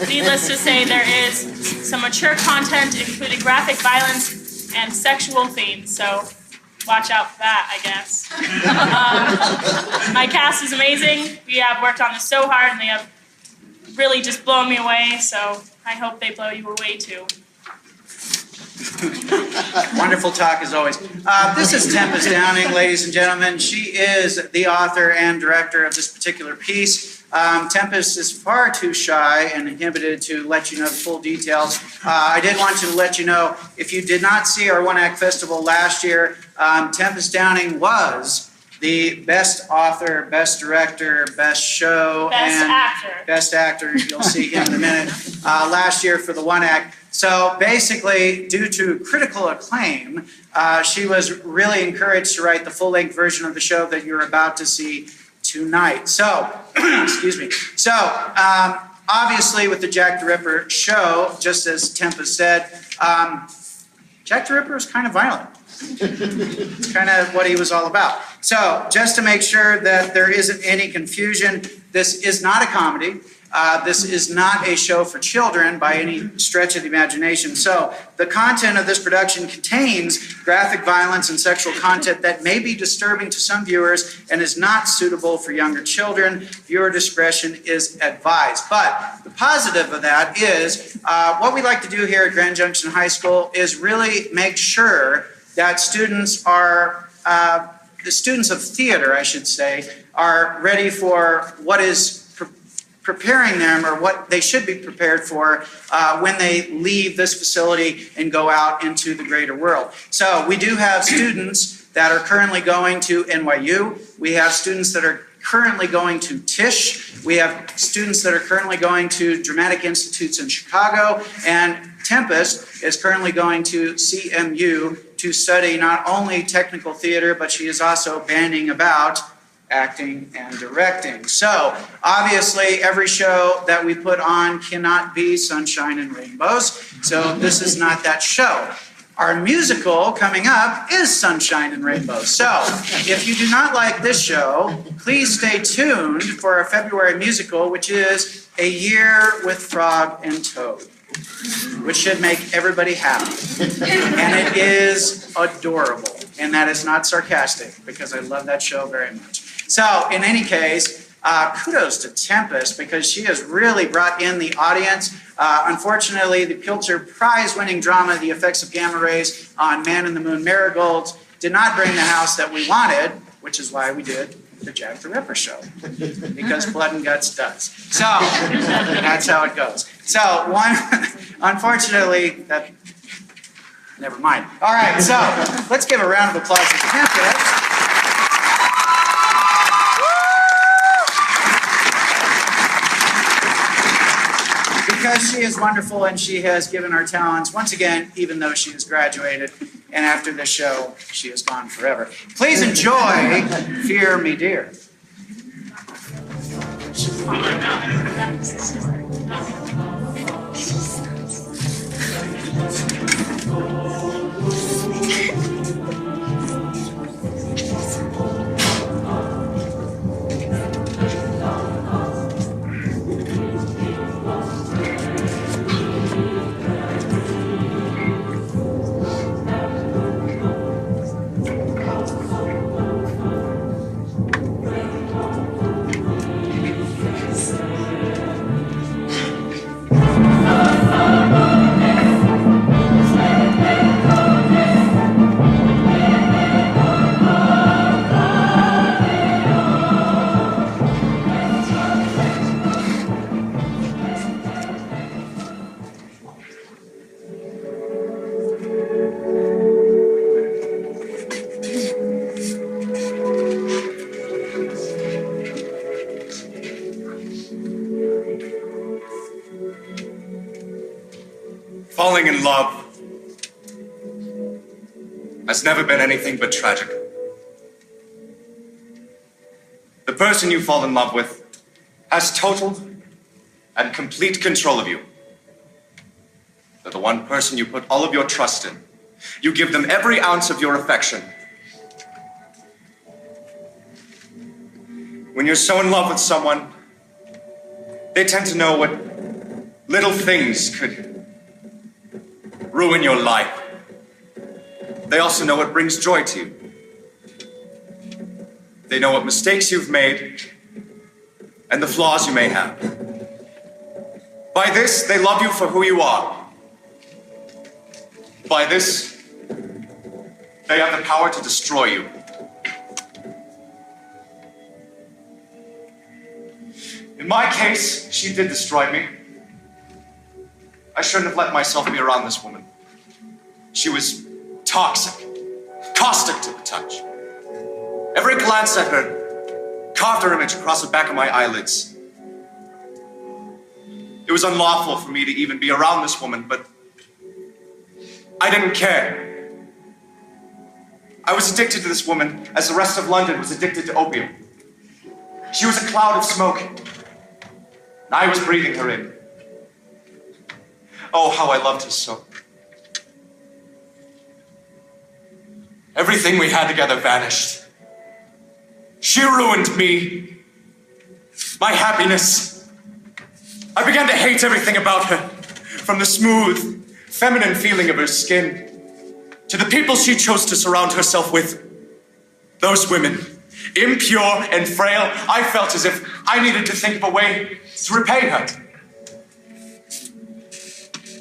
Needless to say, there is some mature content, including graphic violence and sexual themes, so watch out for that, I guess. My cast is amazing. We have worked on this so hard, and they have really just blown me away, so I hope they blow you away too. Wonderful talk as always. This is Tempestt Downing, ladies and gentlemen. She is the author and director of this particular piece. Tempestt is far too shy and inhibited to let you know the full details. I did want to let you know, if you did not see our one-act festival last year, Tempestt Downing was the best author, best director, best show, best actor. You'll see him in a minute. Last year for the one act. So basically, due to critical acclaim, she was really encouraged to write the full-length version of the show that you're about to see tonight. So, excuse me. So, obviously, with the Jack the Ripper show, just as Tempestt said, Jack the Ripper is kind of violent. It's kind of what he was all about. So, just to make sure that there isn't any confusion, this is not a comedy. This is not a show for children by any stretch of the imagination. So, the content of this production contains graphic violence and sexual content that may be disturbing to some viewers and is not suitable for younger children. Viewer discretion is advised. But the positive of that is what we like to do here at Grand Junction High School is really make sure that students are, the students of theater, I should say, are ready for what is preparing them, or what they should be prepared for when they leave this facility and go out into the greater world. So we do have students that are currently going to NYU. We have students that are currently going to Tisch. We have students that are currently going to dramatic institutes in Chicago. And Tempestt is currently going to CMU to study not only technical theater, but she is also banding about acting and directing. So, obviously, every show that we put on cannot be sunshine and rainbows. So, this is not that show. Our musical coming up is Sunshine and Rainbows. So, if you do not like this show, please stay tuned for our February musical, which is A Year with Frog and Toad, which should make everybody happy. And it is adorable. And that is not sarcastic, because I love that show very much. So, in any case, kudos to Tempestt, because she has really brought in the audience. Unfortunately, the Pulitzer Prize-winning drama, The Effects of Gamma Rays on Man in the Moon Marigolds, did not bring the house that we wanted, which is why we did the Jack the Ripper show, because Blood and Guts does. So, that's how it goes. So, unfortunately, never mind. All right, so, let's give a round of applause to Tempestt. Because she is wonderful and she has given our talents once again, even though she has graduated. And after this show, she is gone forever. Please enjoy Fear Me Dear. Falling in love has never been anything but tragic. The person you fall in love with has total and complete control of you. They're the one person you put all of your trust in. You give them every ounce of your affection. When you're so in love with someone, They tend to know what little things could ruin your life. They also know what brings joy to you. They know what mistakes you've made and the flaws you may have. By this, they love you for who you are. By this, they have the power to destroy you. In my case, she did destroy me. I shouldn't have let myself be around this woman. She was toxic, caustic to the touch. Every glance at her carved her image across the back of my eyelids. It was unlawful for me to even be around this woman, but I didn't care. I was addicted to this woman as the rest of London was addicted to opium. She was a cloud of smoke, and I was breathing her in. Oh, how I loved her so. Everything we had together vanished. She ruined me, my happiness. I began to hate everything about her, from the smooth, feminine feeling of her skin, to the people she chose to surround herself with. Those women, impure and frail, I felt as if I needed to think of a way to repay her.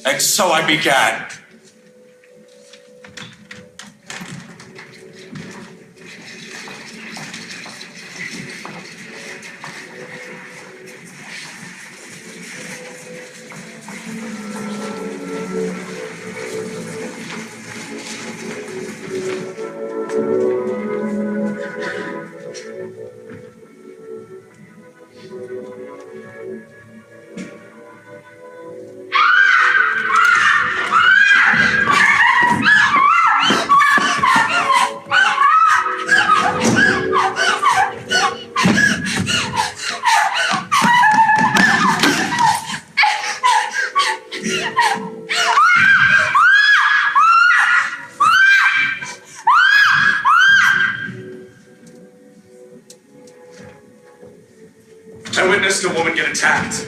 And so I began. I witnessed a woman get attacked.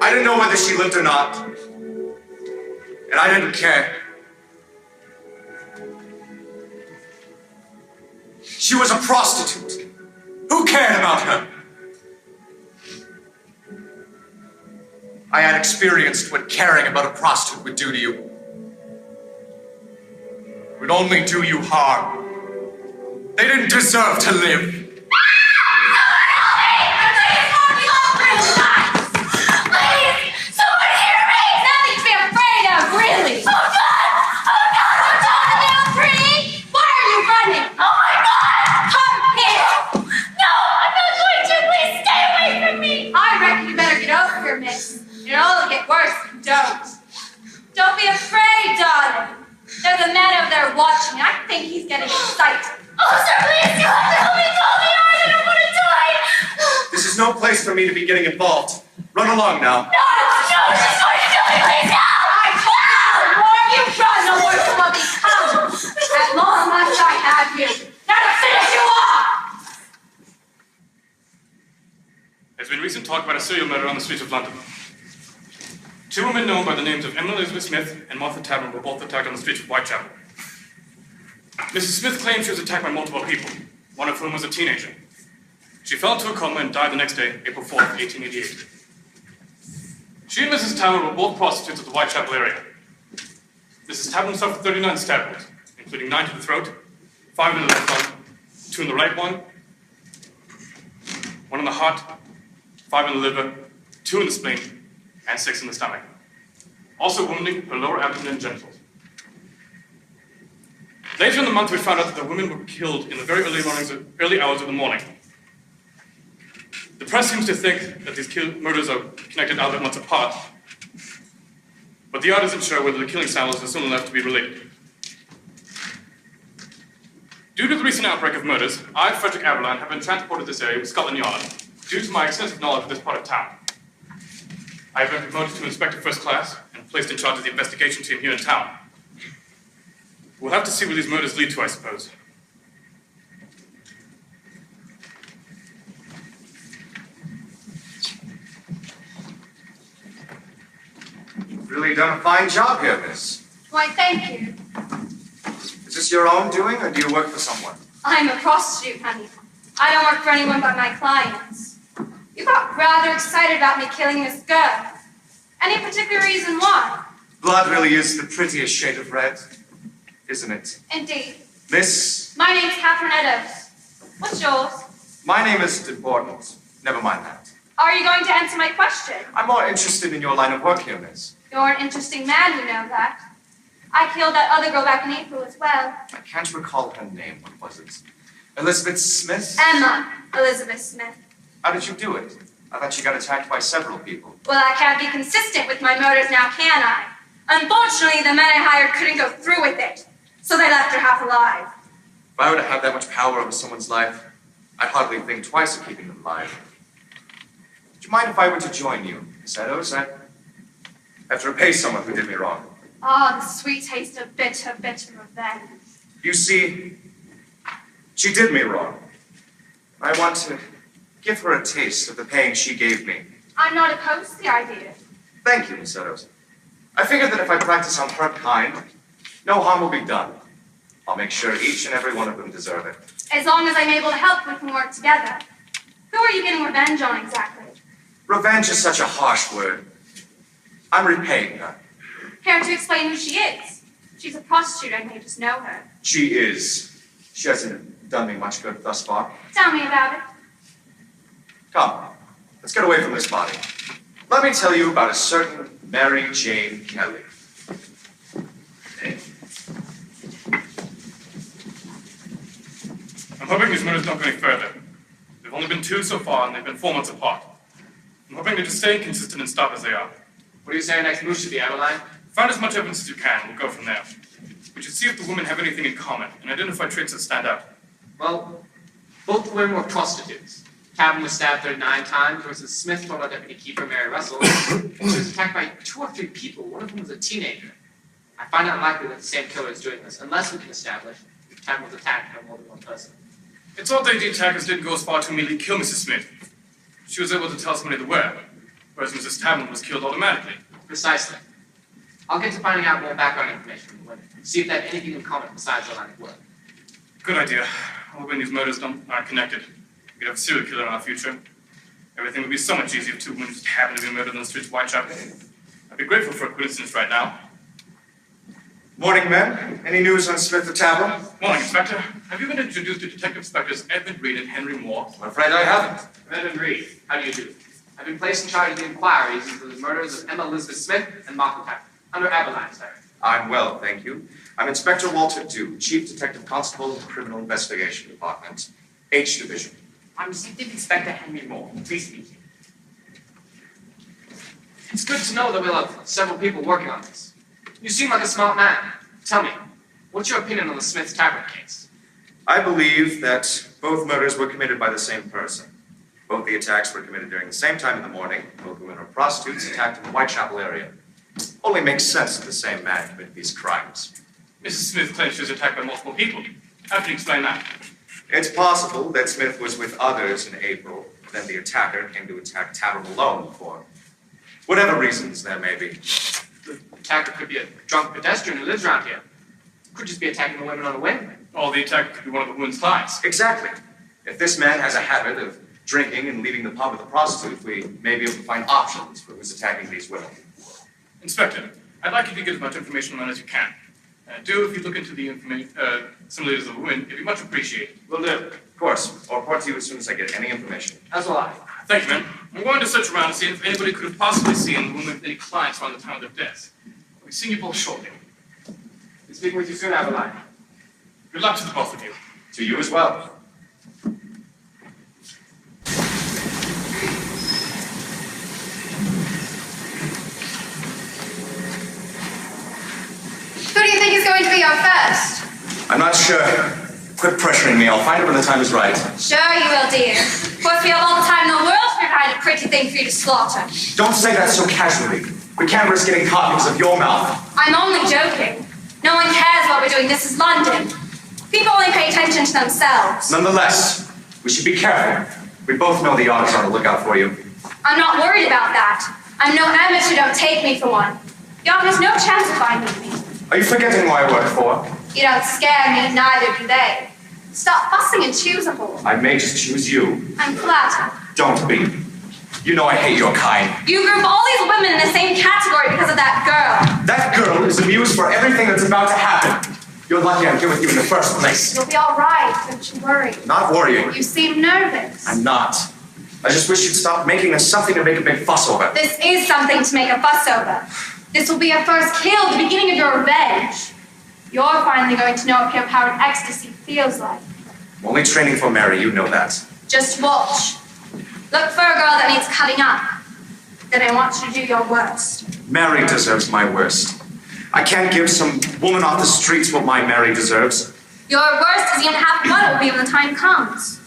I didn't know whether she lived or not, and I didn't care. She was a prostitute. Who cared about her? I had experienced what caring about a prostitute would do to you. It would only do you harm. They didn't deserve to live. Don't be afraid, darling. There's a man over there watching. I think he's getting excited. Oh, sir, please, you have to help me. Call me hard. I don't want to die. This is no place for me to be getting involved. Run along now. No, she's going to kill me. Please, no. I told you before. You run, the worst will become. As long as I have you. Now to finish you off. There's been recent talk about a serial murder on the streets of London. Two women known by the names of Emma Elizabeth Smith and Martha Tavern were both attacked on the streets of Whitechapel. Mrs. Smith claimed she was attacked by multiple people, one of whom was a teenager. She fell into a coma and died the next day, April 4th, 1888. She and Mrs. Tavern were both prostitutes of the Whitechapel area. Mrs. Tavern suffered 39 stab wounds, including 9 to the throat, 5 in the left lung, 2 in the right one, 1 in the heart, 5 in the liver, 2 in the spleen, and 6 in the stomach, also wounding her lower abdomen and genitals. Later in the month, we found out that the women were killed in the very early hours of the morning. The press seems to think that these murders are connected out of months apart, but the art isn't sure whether the killing styles are similar enough to be related. Due to the recent outbreak of murders, I, Frederick Aberline, have been transported to this area with Scotland Yard due to my extensive knowledge of this part of town. I have been promoted to Inspector First Class and placed in charge of the investigation team here in town. We'll have to see where these murders lead to, I suppose. really done a fine job here, miss. Why, thank you. Is this your own doing, or do you work for someone? I'm a prostitute, honey. I don't work for anyone but my clients. You got rather excited about me killing this girl. Any particular reason why? Blood really is the prettiest shade of red, isn't it? Indeed. Miss, My name's Catherine Eddowes. What's yours? my name is important. Never mind that. Are you going to answer my question? I'm more interested in your line of work here, miss. You're an interesting man, you know that. I killed that other girl back in April as well. I can't recall her name. What was it? Elizabeth Smith? Emma Elizabeth Smith. How did you do it? I thought you got attacked by several people. Well, I can't be consistent with my murders now, can I? Unfortunately, the men I hired couldn't go through with it, so they left her half alive. If I were to have that much power over someone's life, I'd hardly think twice of keeping them alive. Would you mind if I were to join you, Miss Eddowes? I have to repay someone who did me wrong. Ah, the sweet taste of bitter, bitter revenge. You see, she did me wrong. I want to give her a taste of the pain she gave me. I'm not opposed to the idea. Thank you, Miss Eddowes. I figured that if I practice on her kind, no harm will be done. I'll make sure each and every one of them deserve it. As long as I'm able to help, we can work together. Who are you getting revenge on exactly? Revenge is such a harsh word. I'm repaying her. Care to explain who she is? She's a prostitute, I may just know her. She is. She hasn't done me much good thus far. Tell me about it. Come, let's get away from this body. Let me tell you about a certain Mary Jane Kelly. I'm hoping these murders don't go any further. There've only been 2 so far, and they've been 4 months apart. I'm hoping they just stay consistent and stop as they are. What do you say our next move should be, Aberline? Find as much evidence as you can, we'll go from there. We should see if the women have anything in common, and identify traits that stand out. Well, both the women were prostitutes. Cabin was stabbed 39 times, versus Smith told our deputy keeper, Mary Russell, she was attacked by 2 or 3 people, one of whom was a teenager. I find it unlikely that the same killer is doing this, unless we can establish that Cabin was attacked by more than one person. It's odd that the attackers didn't go as far to immediately kill Mrs. Smith. She was able to tell somebody the where, whereas Mrs. Tabman was killed automatically. Precisely. I'll get to finding out more background information from the women, see if they have anything in common besides their line of work. Good idea. Hoping these murders aren't connected. We'd have a serial killer in our future. Everything would be so much easier if 2 women just happened to be murdered on the streets of Whitechapel. I'd be grateful for a coincidence right now. Morning, men. Any news on Smith the Tablet? Morning, Inspector. Have you been introduced to Detective Inspectors Edmund Reed and Henry Moore? I'm afraid I haven't. Edmund Reed, how do you do? I've been placed in charge of the inquiries into the murders of Emma Elizabeth Smith and Martha Tabman, under Aberline, sir. I'm well, thank you. I'm Inspector Walter Dew, Chief Detective Constable of the Criminal Investigation Department, H Division. I'm Detective Inspector Henry Moore. Pleased to meet you. It's good to know that we'll have several people working on this. You seem like a smart man. Tell me, what's your opinion on the Smith Tavern case? I believe that both murders were committed by the same person. Both the attacks were committed during the same time in the morning. Both women were prostitutes attacked in the Whitechapel area. Only makes sense that the same man committed these crimes. Mrs. Smith claims she was attacked by multiple people. How can you explain that? It's possible that Smith was with others in April, then the attacker came to attack Tavern alone for whatever reasons there may be. The attacker could be a drunk pedestrian who lives around here. Could just be attacking the women on a whim. Or the attacker could be one of the women's clients. Exactly. If this man has a habit of drinking and leaving the pub with a prostitute, we may be able to find options for who's attacking these women. Inspector, I'd like you to get as much information on it as you can. Do if you look into the similarities of the women, it'd be much appreciated. Will do. Of course. I'll report to you as soon as I get any information. As will I. Thank you, man. I'm going to search around and see if anybody could have possibly seen the women with any clients around the time of their deaths. I'll be seeing you both shortly. Be speaking with you soon, Aberline. Good luck to the both of you. To you as well. Who do you think is going to be our first? I'm not sure. Quit pressuring me. I'll find it when the time is right. Sure you will, dear. Of course, we have all the time in the world to find a pretty thing for you to slaughter. Don't say that so casually. We can't risk getting caught because of your mouth. I'm only joking. No one cares what we're doing. This is London. People only pay attention to themselves. Nonetheless, we should be careful. We both know the odds are on the lookout for you. I'm not worried about that. I'm no amateur, don't take me for one. The offers no chance of finding me. Are you forgetting who I work for? You don't scare me, neither do they. Stop fussing and choose a whore. I may just choose you. I'm flattered. Don't be. You know I hate your kind. You group all these women in the same category because of that girl. That girl is amused for everything that's about to happen. You're lucky I'm here with you in the first place. You'll be all right, don't you worry. Not worrying. You seem nervous. I'm not. I just wish you'd stop making this something to make a big fuss over. This is something to make a fuss over. This will be your first kill, the beginning of your revenge. You're finally going to know what pure power and ecstasy feels like. I'm only training for Mary, you know that. Just watch. Look for a girl that needs cutting up. Then I want you to do your worst. Mary deserves my worst. I can't give some woman off the streets what my Mary deserves. Your worst isn't even half what it will be when the time comes.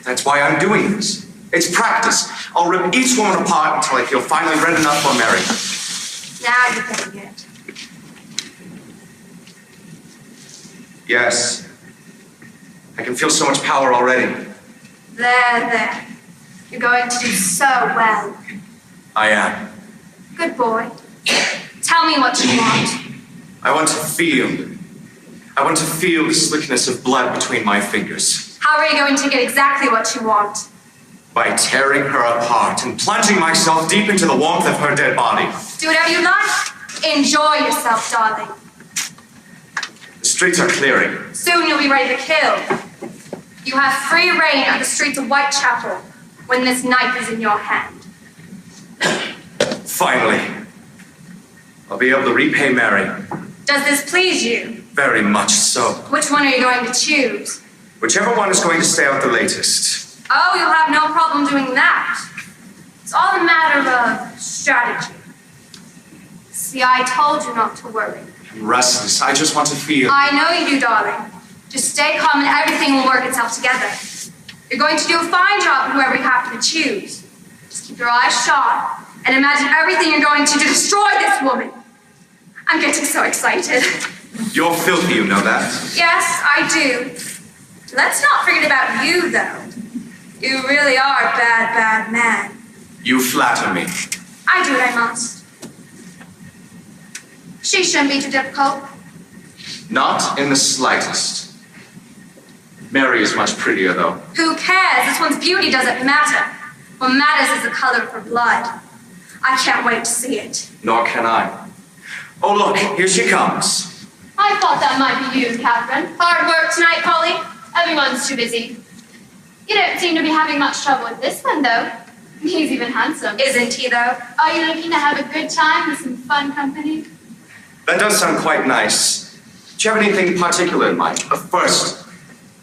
That's why I'm doing this. It's practice. I'll rip each woman apart until I feel finally red enough for Mary. Now you're getting it. Yes. I can feel so much power already. There. You're going to do so well. I am. Good boy. Tell me what you want. I want to feel the slickness of blood between my fingers. How are you going to get exactly what you want? By tearing her apart and plunging myself deep into the warmth of her dead body. Do whatever you like. Enjoy yourself, darling. The streets are clearing. Soon you'll be ready to kill. You have free reign of the streets of Whitechapel when this knife is in your hand. Finally, I'll be able to repay Mary. Does this please you? Very much so. Which one are you going to choose? Whichever one is going to stay out the latest. Oh, you'll have no problem doing that. It's all a matter of strategy. See, I told you not to worry. I'm restless. I just want to feel. I know you do, darling. Just stay calm and everything will work itself together. You're going to do a fine job with whoever you happen to choose. Just keep your eyes shut and imagine everything you're going to do to destroy this woman. I'm getting so excited. You're filthy, you know that. Yes, I do. Let's not forget about you, though. You really are a bad, bad man. You flatter me. I do what I must. She shouldn't be too difficult. Not in the slightest. Mary is much prettier, though. Who cares? This one's beauty doesn't matter. What matters is the color of her blood. I can't wait to see it. Nor can I. Oh, look, here she comes. I thought that might be you, Catherine. Hard work tonight, Polly. Everyone's too busy. You don't seem to be having much trouble with this one, though. He's even handsome. Isn't he, though? Are you looking to have a good time with some fun company? That does sound quite nice. Do you have anything particular in mind? First,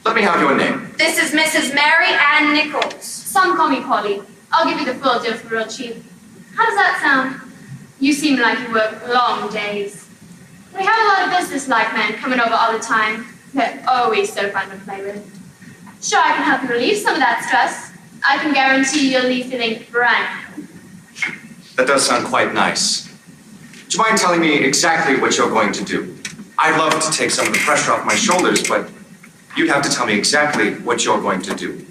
let me have your name. This is Mrs. Mary Ann Nichols. Some call me Polly. I'll give you the full deal for real cheap. How does that sound? You seem like you work long days. We have a lot of business-like men coming over all the time. They're always so fun to play with. Sure, I can help you relieve some of that stress. I can guarantee you'll leave feeling brand new. That does sound quite nice. Do you mind telling me exactly what you're going to do? I'd love to take some of the pressure off my shoulders, but you'd have to tell me exactly what you're going to do.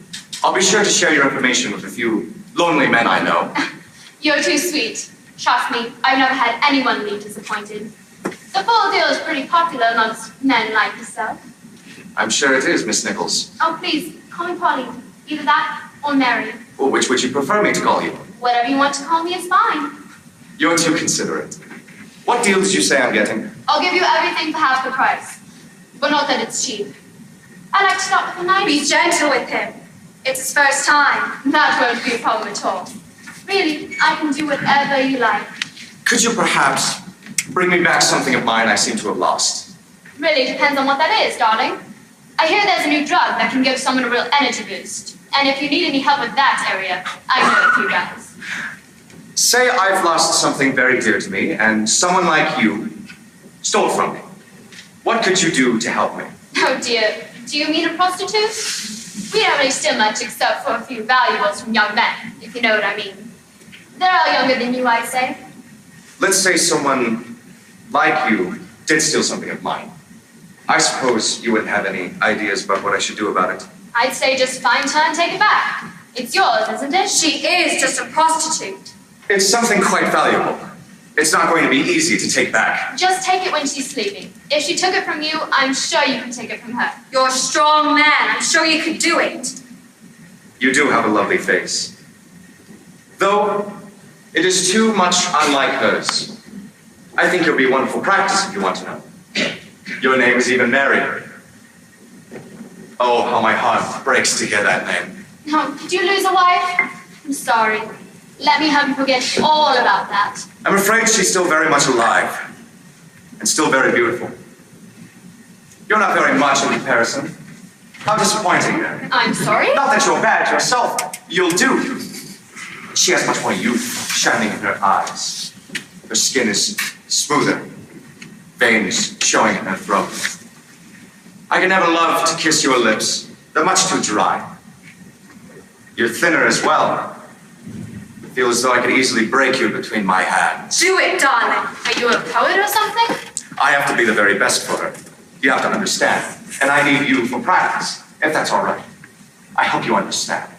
I'll be sure to share your information with a few lonely men I know. You're too sweet. Trust me, I've never had anyone leave disappointed. The full deal is pretty popular amongst men like yourself. I'm sure it is, Miss Nichols. Oh, please, call me Polly. Either that or Mary. Well, which would you prefer me to call you? Whatever you want to call me is fine. You're too considerate. What deal did you say I'm getting? I'll give you everything for half the price. But not that it's cheap. I like to start with a nice... Be gentle with him. It's his first time. That won't be a problem at all. Really, I can do whatever you like. Could you perhaps bring me back something of mine I seem to have lost? Really depends on what that is, darling. I hear there's a new drug that can give someone a real energy boost. And if you need any help with that area, I know a few guys. Say I've lost something very dear to me, and someone like you stole from me. What could you do to help me? Oh dear, do you mean a prostitute? We don't really steal much except for a few valuables from young men, if you know what I mean. They're all younger than you, I'd say. Let's say someone like you did steal something of mine. I suppose you wouldn't have any ideas about what I should do about it. I'd say just find her and take it back. It's yours, isn't it? She is just a prostitute. It's something quite valuable. It's not going to be easy to take back. Just take it when she's sleeping. If she took it from you, I'm sure you can take it from her. You're a strong man. I'm sure you could do it. You do have a lovely face. Though, it is too much unlike hers. I think you'll be a wonderful practice if you want to know. Your name is even Mary. Oh, how my heart breaks to hear that name. Oh, did you lose a wife? I'm sorry. Let me help you forget all about that. I'm afraid she's still very much alive. And still very beautiful. You're not very much in comparison. How disappointing. I'm sorry? Not that you're bad yourself. You'll do. She has much more youth shining in her eyes. Her skin is smoother. Veins showing in her throat. I can never love to kiss your lips. They're much too dry. You're thinner as well. I feel as though I could easily break you between my hands. Do it, darling. Are you a poet or something? I have to be the very best for her. You have to understand. And I need you for practice, if that's all right. I hope you understand.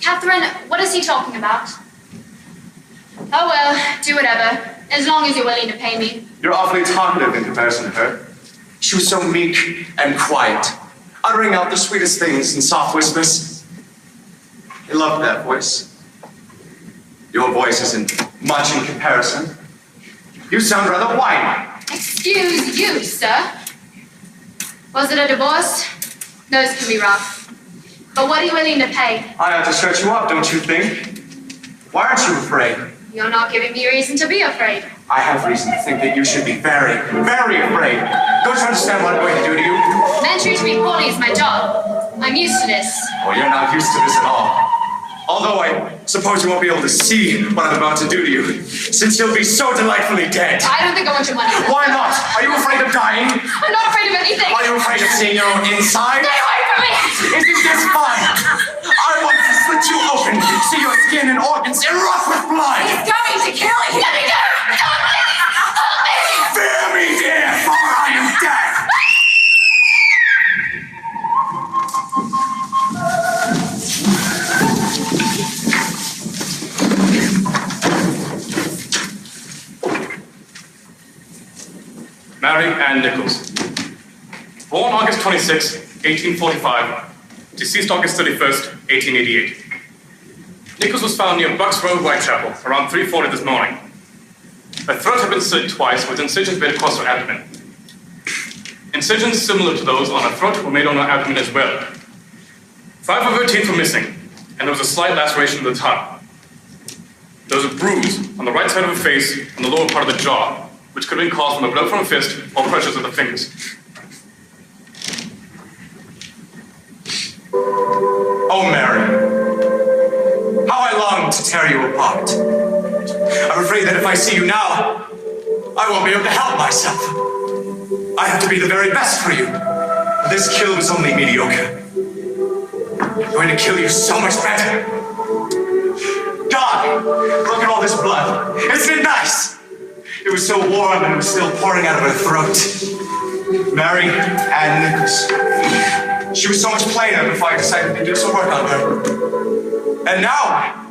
Catherine, what is he talking about? Oh well, do whatever. As long as you're willing to pay me. You're awfully talkative in comparison to her. She was so meek and quiet, uttering out the sweetest things in soft whispers. I loved that voice. Your voice isn't much in comparison. You sound rather whiny. Excuse you, sir. Was it a divorce? Those can be rough. But what are you willing to pay? I ought to shut you up, don't you think? Why aren't you afraid? You're not giving me reason to be afraid. I have reason to think that you should be very, very afraid. Don't you understand what I'm going to do to you? Men treat me poorly is my job. I'm used to this. Oh, you're not used to this at all. Although I suppose you won't be able to see what I'm about to do to you, since you'll be so delightfully dead. I don't think I want your money. Why not? Are you afraid of dying? I'm not afraid of anything. Are you afraid of seeing your own inside? Stay away from me! Isn't this fun? I want to slit you open, see your skin and organs erupt with blood. He's coming to kill you. Let me go! Help me! Help me! Fear me, dear, for I am dead. Mary Ann Nichols. Born August 26, 1845. Deceased August 31st, 1888. Nichols was found near Bucks Road, Whitechapel, around 3:40 this morning. Her throat had been slit twice with incisions made across her abdomen. Incisions similar to those on her throat were made on her abdomen as well. 5 of her teeth were missing, and there was a slight laceration of the tongue. There was a bruise on the right side of her face and the lower part of the jaw, which could have been caused from a blow from a fist or pressures of the fingers. Oh, Mary, how I long to tear you apart. I'm afraid that if I see you now, I won't be able to help myself. I have to be the very best for you. This kill was only mediocre. I'm going to kill you so much better. God, look at all this blood. Isn't it nice? It was so warm and it was still pouring out of her throat. Mary Ann Nichols. She was so much plainer before I decided to do some work on her. And now,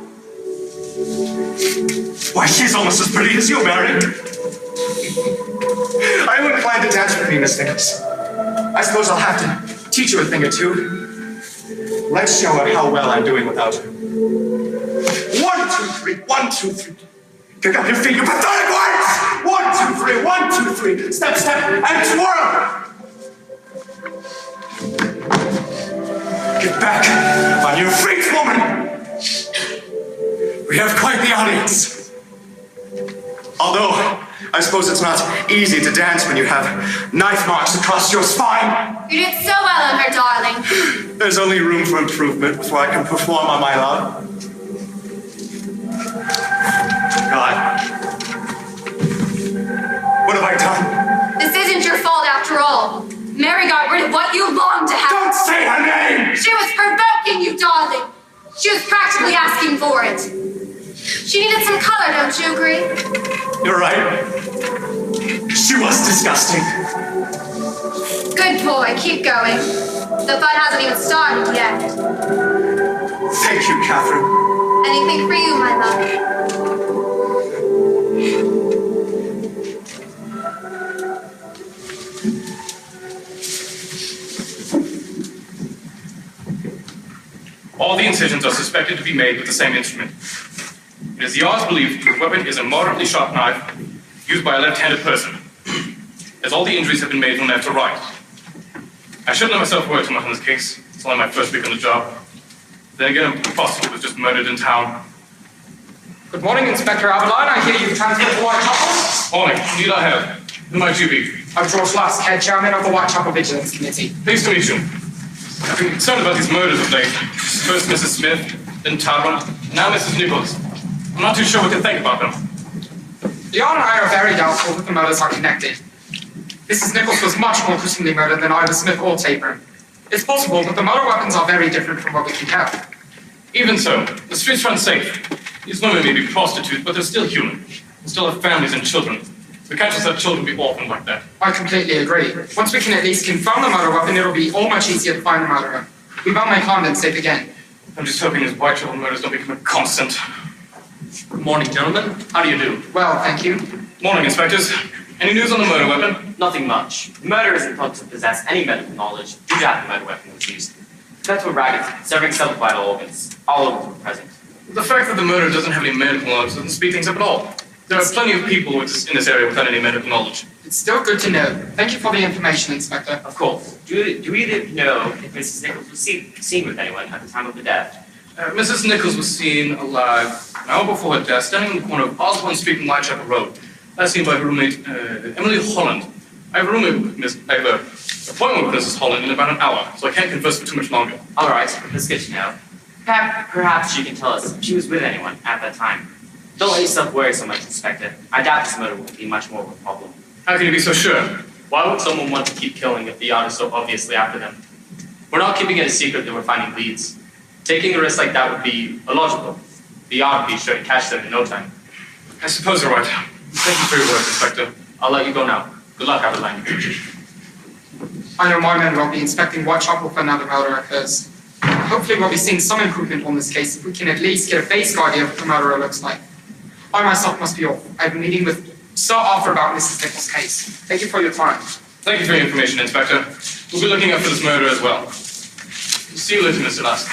why, she's almost as pretty as you, Mary. Are you inclined to dance with me, Miss Nichols? I suppose I'll have to teach you a thing or two. Let's show her how well I'm doing without her. 1, 2, 3, 1, 2, 3. Pick up your feet, you pathetic ones! 1, 2, 3, 1, 2, 3. Step, step, and twirl! Get back on your feet, woman! We have quite the audience. Although, I suppose it's not easy to dance when you have knife marks across your spine. You did so well on her, darling. There's only room for improvement before I can perform on my love. God. What have I done? This isn't your fault after all. Mary got rid of what you longed to have. Don't say her name! She was provoking you, darling. She was practically asking for it. She needed some color, don't you agree? You're right. She was disgusting. Good boy, keep going. The fun hasn't even started yet. Thank you, Catherine. Anything for you, my love. incisions are suspected to be made with the same instrument. It is the Yard's belief that the weapon is a moderately sharp knife used by a left-handed person, as all the injuries have been made from left to right. I shouldn't let myself work too much on this case. It's only my first week on the job. Then again, a prostitute was just murdered in town. Good morning, Inspector Aberline. I hear you've transferred to Whitechapel. Morning. Indeed I have. Who might you be? I'm George Lusk, head chairman of the Whitechapel Vigilance Committee. Pleased to meet you. I've been concerned about these murders of late. First Mrs. Smith, then Tyrone, now Mrs. Nichols. I'm not too sure what to think about them. The Yard and I are very doubtful that the murders are connected. Mrs. Nichols was much more gruesomely murdered than either Smith or Taper. It's possible that the murder weapons are very different from what we can tell. Even so, the streets run safe. These women may be prostitutes, but they're still human. They still have families and children. We can't just let children be orphaned like that. I completely agree. Once we can at least confirm the murder weapon, it'll be all much easier to find the murderer. We won't make harm and safe again. I'm just hoping these Whitechapel murders don't become a constant. Good morning, gentlemen. How do you do? Well, thank you. Morning, inspectors. Any news on the murder weapon? Nothing much. The murderer isn't thought to possess any medical knowledge due to how the murder weapon was used. Cuts were ragged, severing several vital organs. All of them were present. The fact that the murderer doesn't have any medical knowledge doesn't speed things up at all. There are plenty of people in this area without any medical knowledge. It's still good to know. Thank you for the information, Inspector. Of course. Do either of you know if Mrs. Nichols was seen with anyone at the time of the death? Mrs. Nichols was seen alive an hour before her death, standing in the corner of Osborne Street and Whitechapel Road. Last seen by her roommate, Emily Holland. I have an appointment with Mrs. Holland in about an hour, so I can't converse for too much longer. All right, that's good to know. Perhaps you can tell us if she was with anyone at that time. Don't let yourself worry so much, Inspector. I doubt this murder will be much more of a problem. How can you be so sure? Why would someone want to keep killing if the Yard is so obviously after them? We're not keeping it a secret that we're finding leads. Taking a risk like that would be illogical. The Yard would be sure to catch them in no time. I suppose you're right. Thank you for your work, Inspector. I'll let you go now. Good luck, Aberline. I know my men will be inspecting Whitechapel if another murder occurs. Hopefully we'll be seeing some improvement on this case if we can at least get a basic idea of what the murderer looks like. I myself must be off. I have a meeting with Sir Arthur about Mrs. Nichols' case. Thank you for your time. Thank you for your information, Inspector. We'll be looking out for this murder as well. See you later, Mr. Lusk.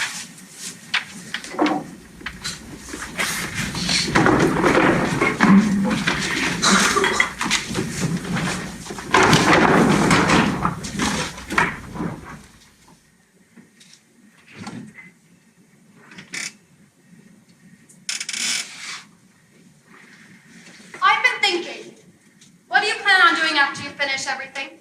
I've been thinking, what do you plan on doing after you finish everything?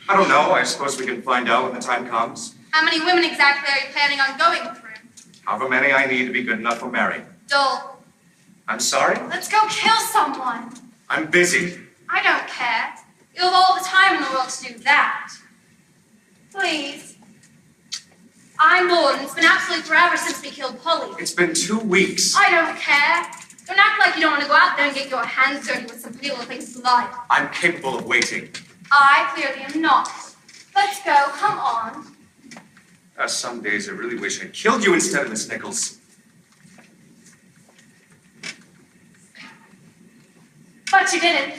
I don't know. I suppose we can find out when the time comes. How many women exactly are you planning on going through? However many I need to be good enough for Mary. Dull. I'm sorry? Let's go kill someone. I'm busy. I don't care. You have all the time in the world to do that. Please. I'm bored, and it's been absolutely forever since we killed Polly. It's been 2 weeks. I don't care. Don't act like you don't want to go out there and get your hands dirty with some pretty little thing's blood. I'm capable of waiting. I clearly am not. Let's go. Come on. Some days I really wish I killed you instead of Miss Nichols. But you didn't.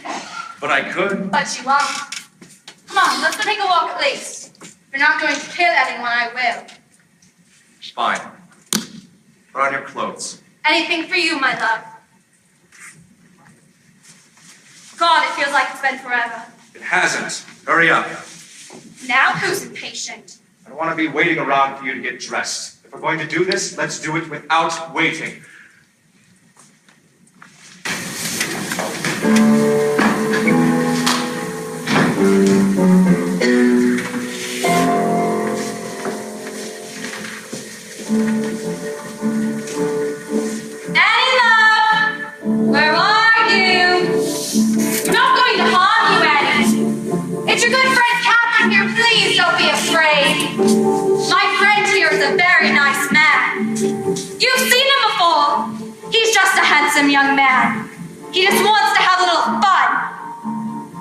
But I could. But you won't. Come on, let's go take a walk at least. If you're not going to kill anyone, I will. Fine. Put on your clothes. Anything for you, my love. God, it feels like it's been forever. It hasn't. Hurry up. Now who's impatient? I don't want to be waiting around for you to get dressed. If we're going to do this, let's do it without waiting. Annie, love! Where are you? I'm not going to harm you, Annie. It's your good friend Catherine here. Please don't be afraid. My friend here is a very nice man. You've seen him before. He's just a handsome young man. He just wants to have a little fun.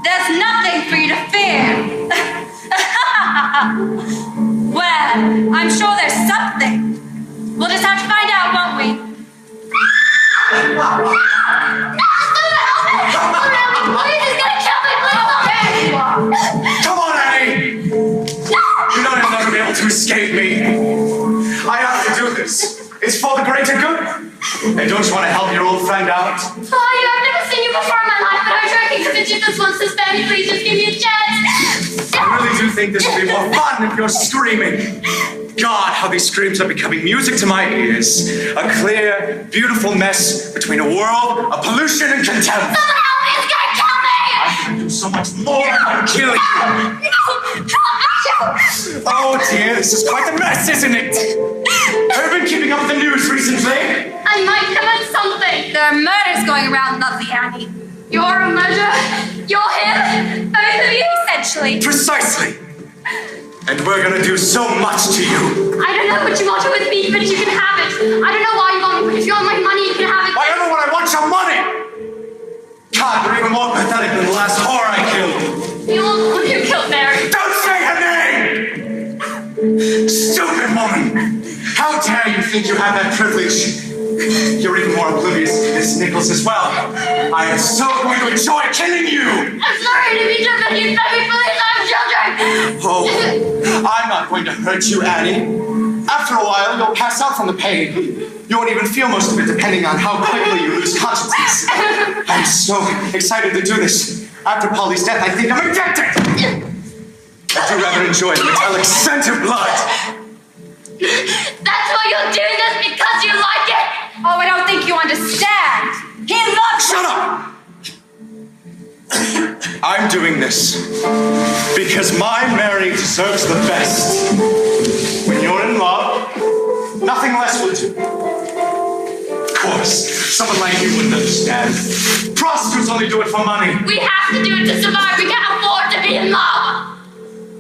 There's nothing for you to fear. Well, I'm sure there's something. We'll just have to find out, won't we? Come on, Annie! You're not going to be able to escape me. And don't you want to help your old friend out? Oh, I've never seen you before in my life, but I try to convince you this once to spare me. Please just give me a chance. I really do think this would be more fun if you're screaming. God, how these screams are becoming music to my ears. A clear, beautiful mess between a world of pollution and contempt. Someone help me! It's gonna kill me! I can do so much more than kill you. No! Oh dear, this is quite a mess, isn't it? Have you been keeping up with the news recently? I might commit something. There are murders going around, lovely Annie. You're a murderer. You're him. Both of you. Essentially. Precisely. And we're gonna do so much to you. I don't know what you want with me, but you can have it. I don't know why you want me, but if you want my money, you can have it. I don't know what I want your money! God, you're even more pathetic than the last whore I killed. The old one who killed Mary. Don't say her name! Stupid woman! How dare you think you have that privilege? You're even more oblivious to Miss Nichols as well. I am so going to enjoy killing you! I'm sorry to be driven. You let me please. I have children. Oh, I'm not going to hurt you, Annie. After a while, you'll pass out from the pain. You won't even feel most of it, depending on how quickly you lose consciousness. I'm so excited to do this. After Polly's death, I think I'm addicted. I do rather enjoy the metallic scent of blood. That's why you're doing this, because you like it. Oh, I don't think you understand. He loves Shut up! I'm doing this because my Mary deserves the best. When you're in love, nothing less will do. Of course, someone like you wouldn't understand. Prostitutes only do it for money. We have to do it to survive. We can't afford to be in love.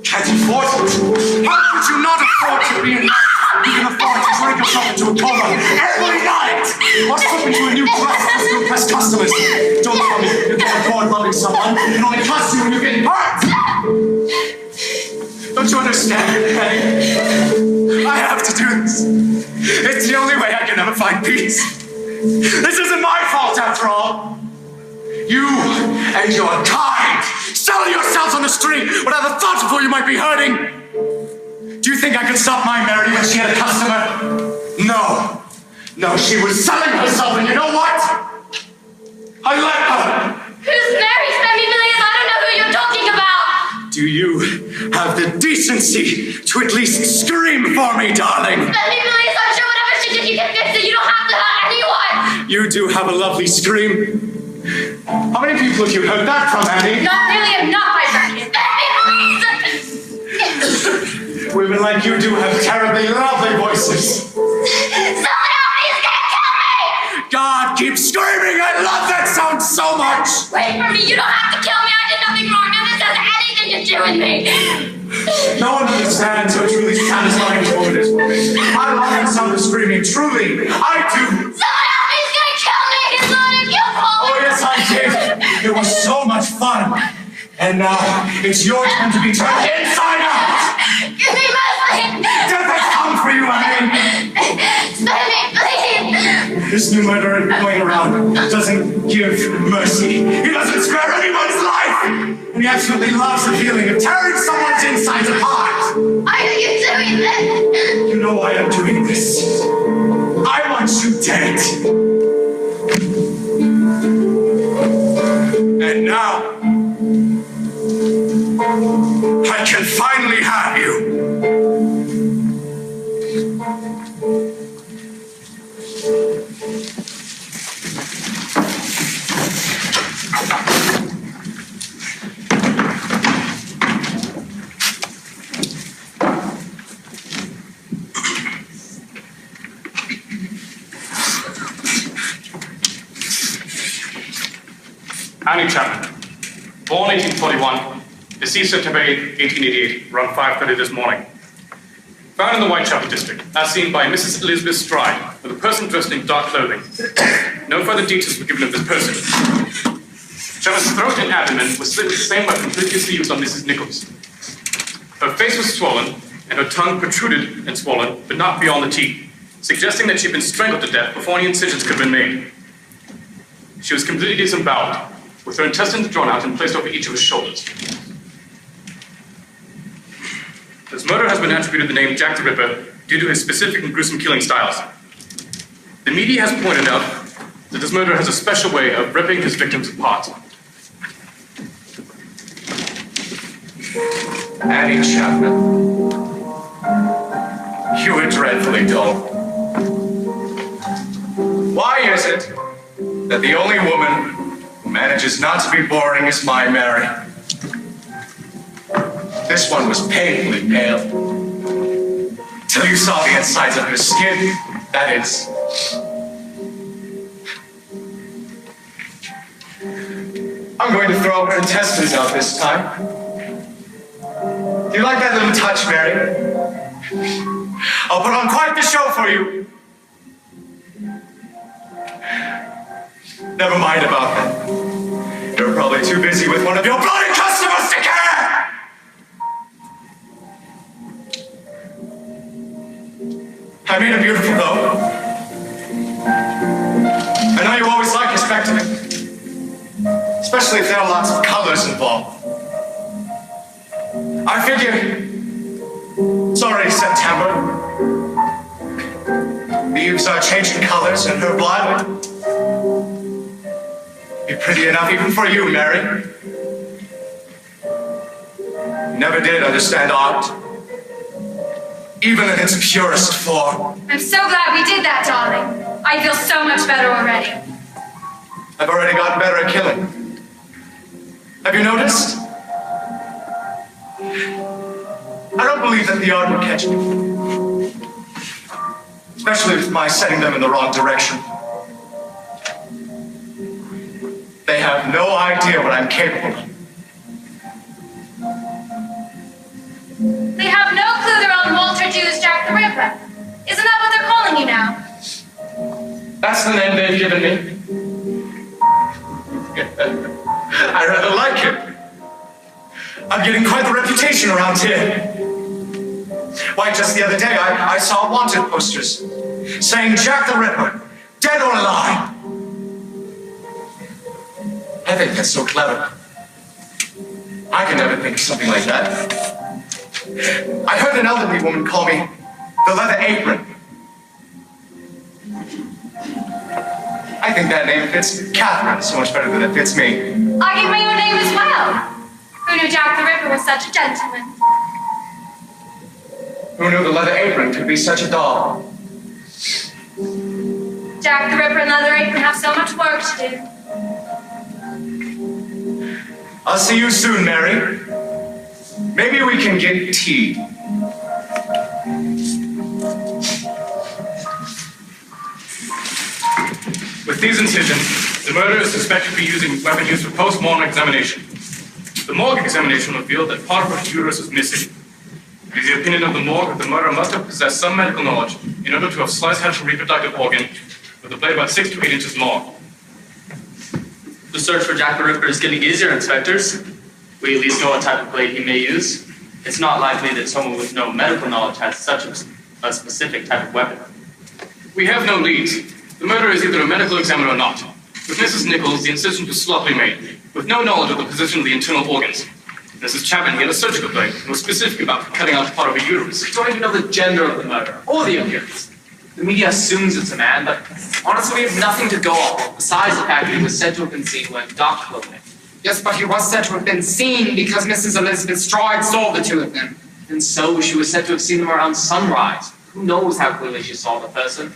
Can't afford it? How could you not afford to be in love? You can afford to drink yourself into a coma every night, or slip into a new dress just to impress customers. Don't tell me you can afford loving someone. It can only cost you when you get hurt. Don't you understand, Penny? I have to do this. It's the only way I can ever find peace. This isn't my fault, after all. You and your kind sell yourselves on the street without a thought before you might be hurting. Do you think I could stop my Mary when she had a customer? No. No, she was selling herself, and you know what? I let her. Who's Mary? Spend me millions. I don't know who you're talking about. Do you have the decency to at least scream for me, darling? Spend me millions. I'm sure whatever she did, you can fix it. You don't have to hurt anyone. You do have a lovely scream. How many people have you heard that from, Annie? Not really enough, I reckon. Spend me millions. Women like you do have terribly lovely voices. Someone help me. He's gonna kill me. God, keep screaming! I love that sound so much! Wait for me. You don't have to kill me. I did nothing wrong. None of this has anything to do with me. No one understands how truly satisfying this moment is for me. I love that sound of screaming, truly. I do. Someone help me. He's gonna kill me. He's gonna kill Paul. Oh, yes, I did. It was so much fun. And now, it's your turn to be turned inside out. Give me mercy. Death has come for you, Annie. Spare me, please. This new murderer going around doesn't give mercy. He doesn't spare anyone's life. And he absolutely loves the feeling of tearing someone's insides apart. Why are you doing this? You know why I'm doing this. I want you dead. And now, I can finally have you. Annie Chapman, born 1841, deceased September 8, 1888, around 5:30 this morning. Found in the Whitechapel district, as seen by Mrs. Elizabeth Stride, with a person dressed in dark clothing. No further details were given of this person. Chapman's throat and abdomen were slit with the same weapon previously used on Mrs. Nichols. Her face was swollen, and her tongue protruded and swollen, but not beyond the teeth, suggesting that she had been strangled to death before any incisions could have been made. She was completely disemboweled, with her intestines drawn out and placed over each of her shoulders. This murder has been attributed the name Jack the Ripper due to his specific and gruesome killing styles. The media has pointed out that this murderer has a special way of ripping his victims apart. Annie Chapman, you are dreadfully dull. Why is it that the only woman who manages not to be boring is my Mary? This one was painfully pale. Till you saw the insides of her skin, that is. I'm going to throw her intestines out this time. Do you like that little touch, Mary? I'll put on quite the show for you. Never mind about that. You're probably too busy with one of your bloody customers to care! I made a beautiful though. I know you always like your spectacle. Especially if there are lots of colors involved. I figure it's already September. Leaves are changing colors in her blood. Be pretty enough even for you, Mary. Never did understand art, even in its purest form. I'm so glad we did that, darling. I feel so much better already. I've already gotten better at killing. Have you noticed? I don't believe that the art would catch me. Especially with my setting them in the wrong direction. They have no idea what I'm capable of. They have no clue they're on Walter Jew's Jack the Ripper. Isn't that what they're calling you now? That's the name they've given me. I rather like it. I'm getting quite the reputation around here. Why, just the other day, I saw wanted posters saying Jack the Ripper, dead or alive. I think that's so clever. I could never think of something like that. I heard an elderly woman call me the Leather Apron. I think that name fits Catherine so much better than it fits me. I give me your name as well. Who knew Jack the Ripper was such a gentleman? Who knew the Leather Apron could be such a doll? Jack the Ripper and Leather Apron have so much work to do. I'll see you soon, Mary. Maybe we can get tea. With these incisions, the murderer is suspected to be using weapon used for post-mortem examination. The morgue examination revealed that part of her uterus was missing. It is the opinion of the morgue that the murderer must have possessed some medical knowledge in order to have sliced her reproductive organ with a blade about 6 to 8 inches long. The search for Jack the Ripper is getting easier, inspectors. We at least know what type of blade he may use. It's not likely that someone with no medical knowledge has such a specific type of weapon. We have no leads. The murderer is either a medical examiner or not. With Mrs. Nichols, the incision was sloppily made, with no knowledge of the position of the internal organs. Mrs. Chapman had a surgical blade and was specific about cutting out part of her uterus. We don't even know the gender of the murderer or the appearance. The media assumes it's a man, but honestly, we have nothing to go off of besides the fact that he was said to have been seen wearing dark clothing. Yes, but he was said to have been seen because Mrs. Elizabeth Stride saw the two of them. And so she was said to have seen them around sunrise. Who knows how clearly she saw the person?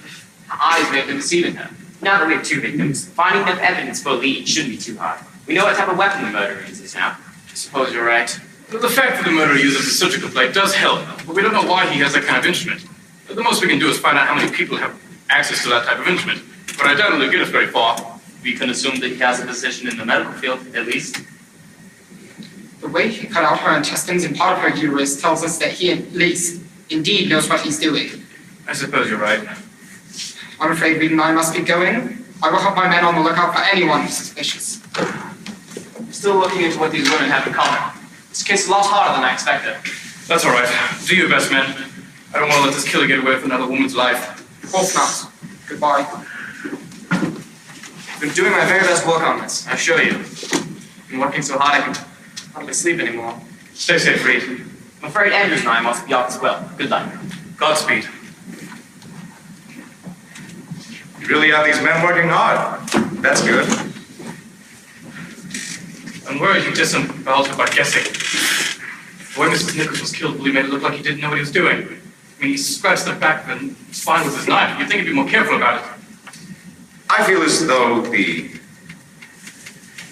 Her eyes may have been deceiving her. Now that we have two victims, finding enough evidence for a lead shouldn't be too hard. We know what type of weapon the murderer uses now. I suppose you're right. But the fact that the murderer uses a surgical blade does help, but we don't know why he has that kind of instrument. The most we can do is find out how many people have access to that type of instrument, but I doubt it'll get us very far. We can assume that he has a position in the medical field, at least. The way he cut out her intestines and part of her uterus tells us that he at least indeed knows what he's doing. I suppose you're right. I'm afraid Reed and I must be going. I will have my men on the lookout for anyone who's suspicious. I'm still looking into what these women have in common. This case is a lot harder than I expected. That's all right. Do your best, men. I don't want to let this killer get away with another woman's life. Of course not. Goodbye. I've been doing my very best work on this, I assure you. I've been working so hard I can hardly sleep anymore. Stay safe, Reed. I'm afraid Andrews and I must be off as well. Good luck. Godspeed. You really have these men working hard. That's good. I'm worried he disemboweled her by guessing. The way Mrs. Nichols was killed really made it look like he didn't know what he was doing. I mean, he scratched the back of the spine with his knife. You'd think he'd be more careful about it. I feel as though the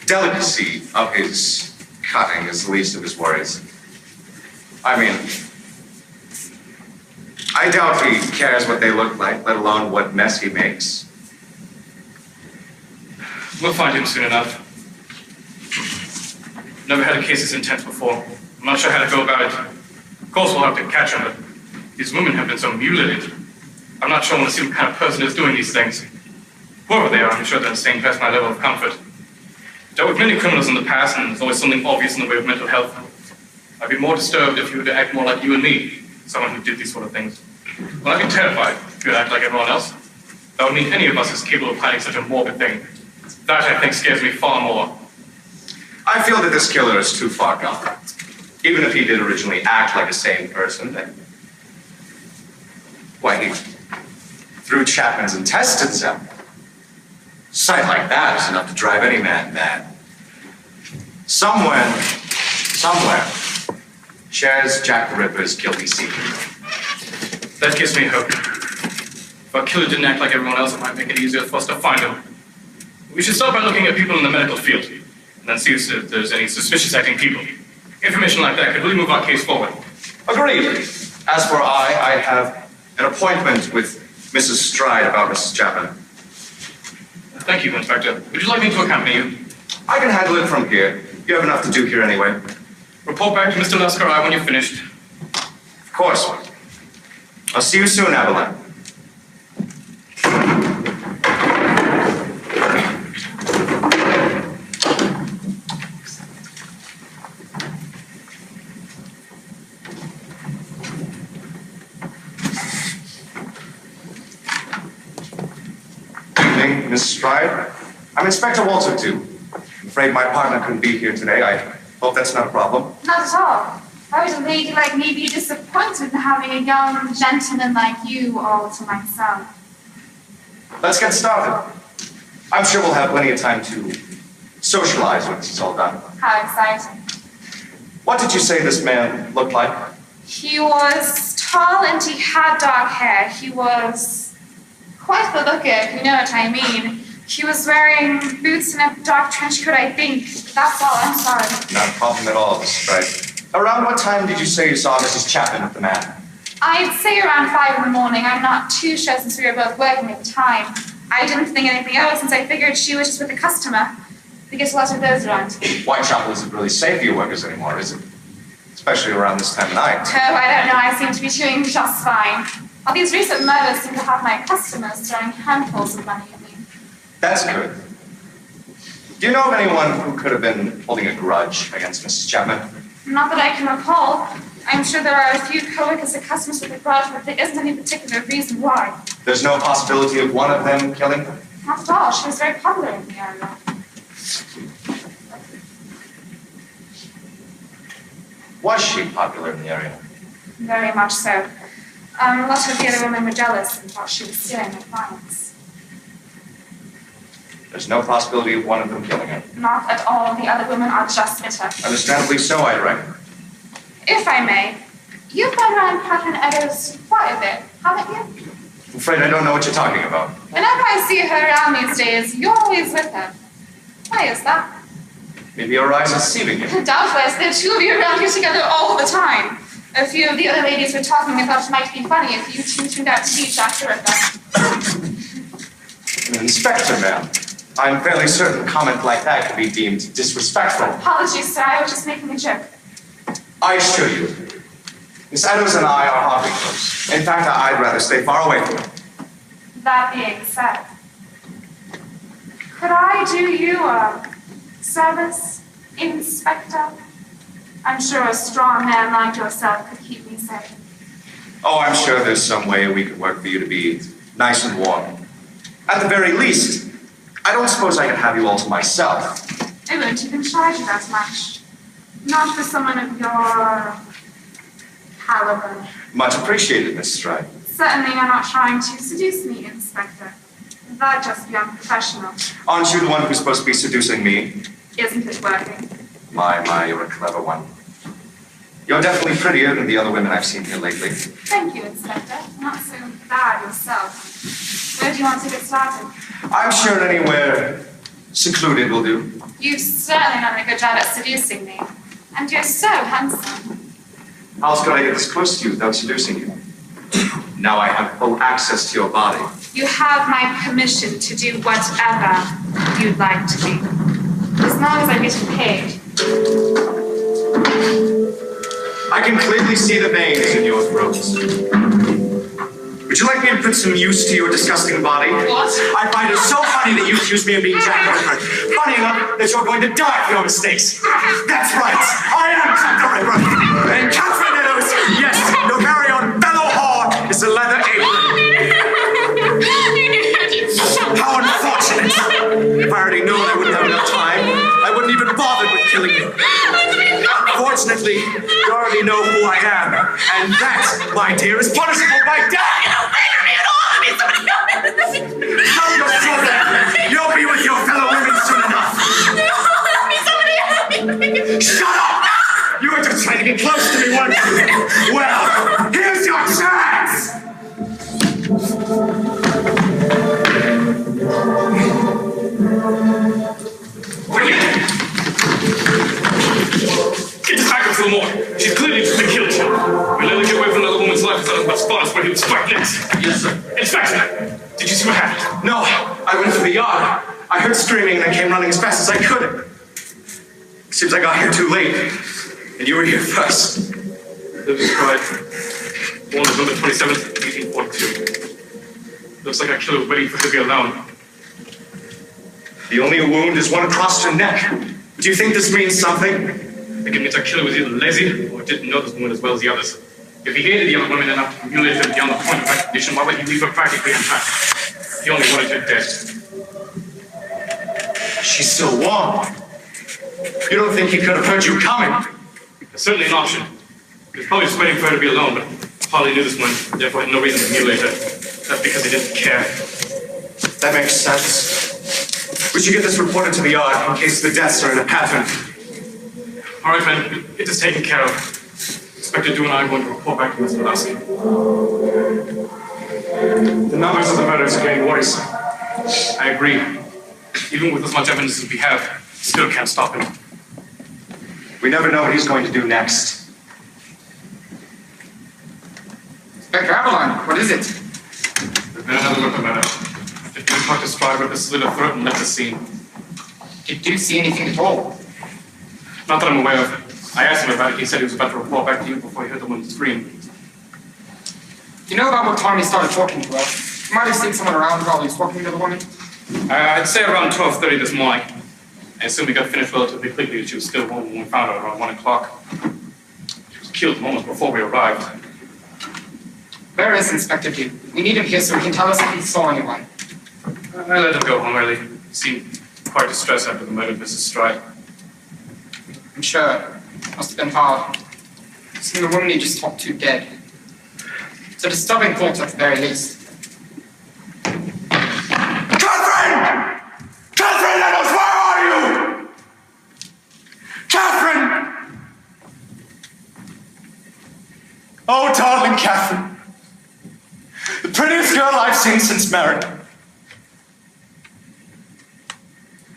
delicacy of his cutting is the least of his worries. I mean, I doubt he cares what they look like, let alone what mess he makes. We'll find him soon enough. Never had a case as intense before. I'm not sure how to go about it. Of course we'll have to catch him, but these women have been so mutilated. I'm not sure I want to see what kind of person is doing these things. Whoever they are, I'm sure they're staying past my level of comfort. Dealt with many criminals in the past, and there's always something obvious in the way of mental health. I'd be more disturbed if you were to act more like you and me, someone who did these sort of things. Well, I'd be terrified if you act like everyone else. That would mean any of us is capable of hiding such a morbid thing. That, I think, scares me far more. I feel that this killer is too far gone. Even if he did originally act like a sane person, then... why, he threw Chapman's intestines out. A sight like that is enough to drive any man mad. Somewhere, shares Jack the Ripper's guilty secret. That gives me hope. If our killer didn't act like everyone else, it might make it easier for us to find him. We should start by looking at people in the medical field, and then see if there's any suspicious acting people. Information like that could really move our case forward. Agreed. As for I have an appointment with Mrs. Stride about Mrs. Chapman. Thank you, Inspector. Would you like me to accompany you? I can handle it from here. You have enough to do here anyway. Report back to Mr. Lascarai when you're finished. Of course. I'll see you soon, Aberline. Miss Stride. I'm Inspector Walter, too. I'm afraid my partner couldn't be here today. I hope that's not a problem. Not at all. Why would a lady like me be disappointed in having a young gentleman like you all to myself? Let's get started. I'm sure we'll have plenty of time to socialize when this is all done. How exciting. What did you say this man looked like? He was tall and he had dark hair. He was quite the looker, if you know what I mean. He was wearing boots and a dark trench coat, I think. That's all, I'm sorry. Not a problem at all, Miss Stride. Around what time did you say you saw Mrs. Chapman with the man? I'd say around 5 in the morning. I'm not too sure since we were both working at the time. I didn't think anything of it since I figured she was just with a customer. We get a lot of those around. Whitechapel isn't really safe for you workers anymore, is it? Especially around this time of night. Oh, I don't know. I seem to be doing just fine. All these recent murders seem to have my customers throwing handfuls of money at me. That's good. Do you know of anyone who could have been holding a grudge against Mrs. Chapman? Not that I can recall. I'm sure there are a few coworkers and customers with a grudge, but there isn't any particular reason why. There's no possibility of one of them killing her? Not at all. She was very popular in the area. Was she popular in the area? Very much so. A lot of the other women were jealous and thought she was stealing their clients. There's no possibility of one of them killing her? Not at all. The other women are just bitter. Understandably so, I reckon. If I may, you've been around Catherine Eddowes quite a bit, haven't you? I'm afraid I don't know what you're talking about. Whenever I see her around these days, you're always with her. Why is that? Maybe your eyes are deceiving you. Doubtless, the two of you around here together all the time. A few of the other ladies were talking. I thought it might be funny if you two turned out to be Jack the Ripper. An inspector, ma'am. I'm fairly certain a comment like that could be deemed disrespectful. Apologies, sir. I was just making a joke. I assure you, Miss Eddowes and I are hardly close. In fact, I'd rather stay far away from her. That being said, could I do you a service, Inspector? I'm sure a strong man like yourself could keep me safe. Oh, I'm sure there's some way we could work for you to be nice and warm. At the very least, I don't suppose I could have you all to myself. I wouldn't even charge you that much. Not for someone of your caliber. Much appreciated, Miss Stride. Certainly you're not trying to seduce me, Inspector. That'd just be unprofessional. Aren't you the one who's supposed to be seducing me? Isn't it working? My, you're a clever one. You're definitely prettier than the other women I've seen here lately. Thank you, Inspector. Not so bad yourself. Where do you want to get started? I'm sure anywhere secluded will do. You've certainly done a good job at seducing me. And you're so handsome. How else could I get this close to you without seducing you? Now I have full access to your body. You have my permission to do whatever you'd like to do. As long as I'm getting paid. I can clearly see the veins in your throat. Would you like me to put some use to your disgusting body? What? I find it so funny that you accuse me of being Jack the Ripper. Funny enough that you're going to die for your mistakes. That's right. I am Jack the Ripper. And Catherine Meadows, yes, your very own fellow whore is a leather apron. How unfortunate. If I already knew I wouldn't have enough time, I wouldn't even bother with killing you. Unfortunately, you already know who I am. And that, my dear, is punishable by death. You don't favor me at all. I mean, somebody help me. Help yourself. You'll be with your fellow women soon enough. Somebody help me. Shut up! You were just trying to get close to me once. Well, here's your chance! Get this back up a little more. She's clearly just been killed. We let her get away from another woman's life without us spot us where he would strike next. Yes, sir. Inspector, did you see what happened? No, I went to the yard. I heard screaming and I came running as fast as I could. Seems I got here too late, and you were here first. Liv was cried. Born November 27th, 1842. Looks like our killer was waiting for her to be alone. The only wound is one across her neck. Do you think this means something? I think it means our killer was either lazy or didn't know this woman as well as the others. If he hated the other women enough to humiliate them beyond the point of recognition, why would he leave her practically untouched? He only wanted her dead. She's still warm. You don't think he could have heard you coming? That's certainly an option. He was probably just waiting for her to be alone, but Polly knew this woman, therefore had no reason to mutilate her. That's because he didn't care. That makes sense. We should get this reported to the yard in case the deaths are in a pattern. All right, men, it is taken care of. Inspector Dew and I are going to report back to Mr. Lasky. The numbers of the murders are getting worse. I agree. Even with as much evidence as we have, still can't stop him. We never know what he's going to do next. Inspector Aberline, what is it? There's been another weapon matter. If we talk to Striver, this slit her throat and left the scene. Did you see anything at all? Not that I'm aware of. I asked him about it. He said he was about to report back to you before he heard the woman scream. Do you know about what time he started talking to her? You might have seen someone around while he was talking to the woman. I'd say around 12:30 this morning. I assume we got finished relatively quickly as she was still home when we found her around 1 o'clock. She was killed moments before we arrived. Where is Inspector Dew? We need him here so he can tell us if he saw anyone. I let him go home early. He seemed quite distressed after the murder of Mrs. Stride. I'm sure. Must have been hard. Seeing the woman he just talked to dead. It's a disturbing thought at the very least. Catherine! Catherine Meadows, where are you? Catherine! Oh, darling Catherine. The prettiest girl I've seen since marriage.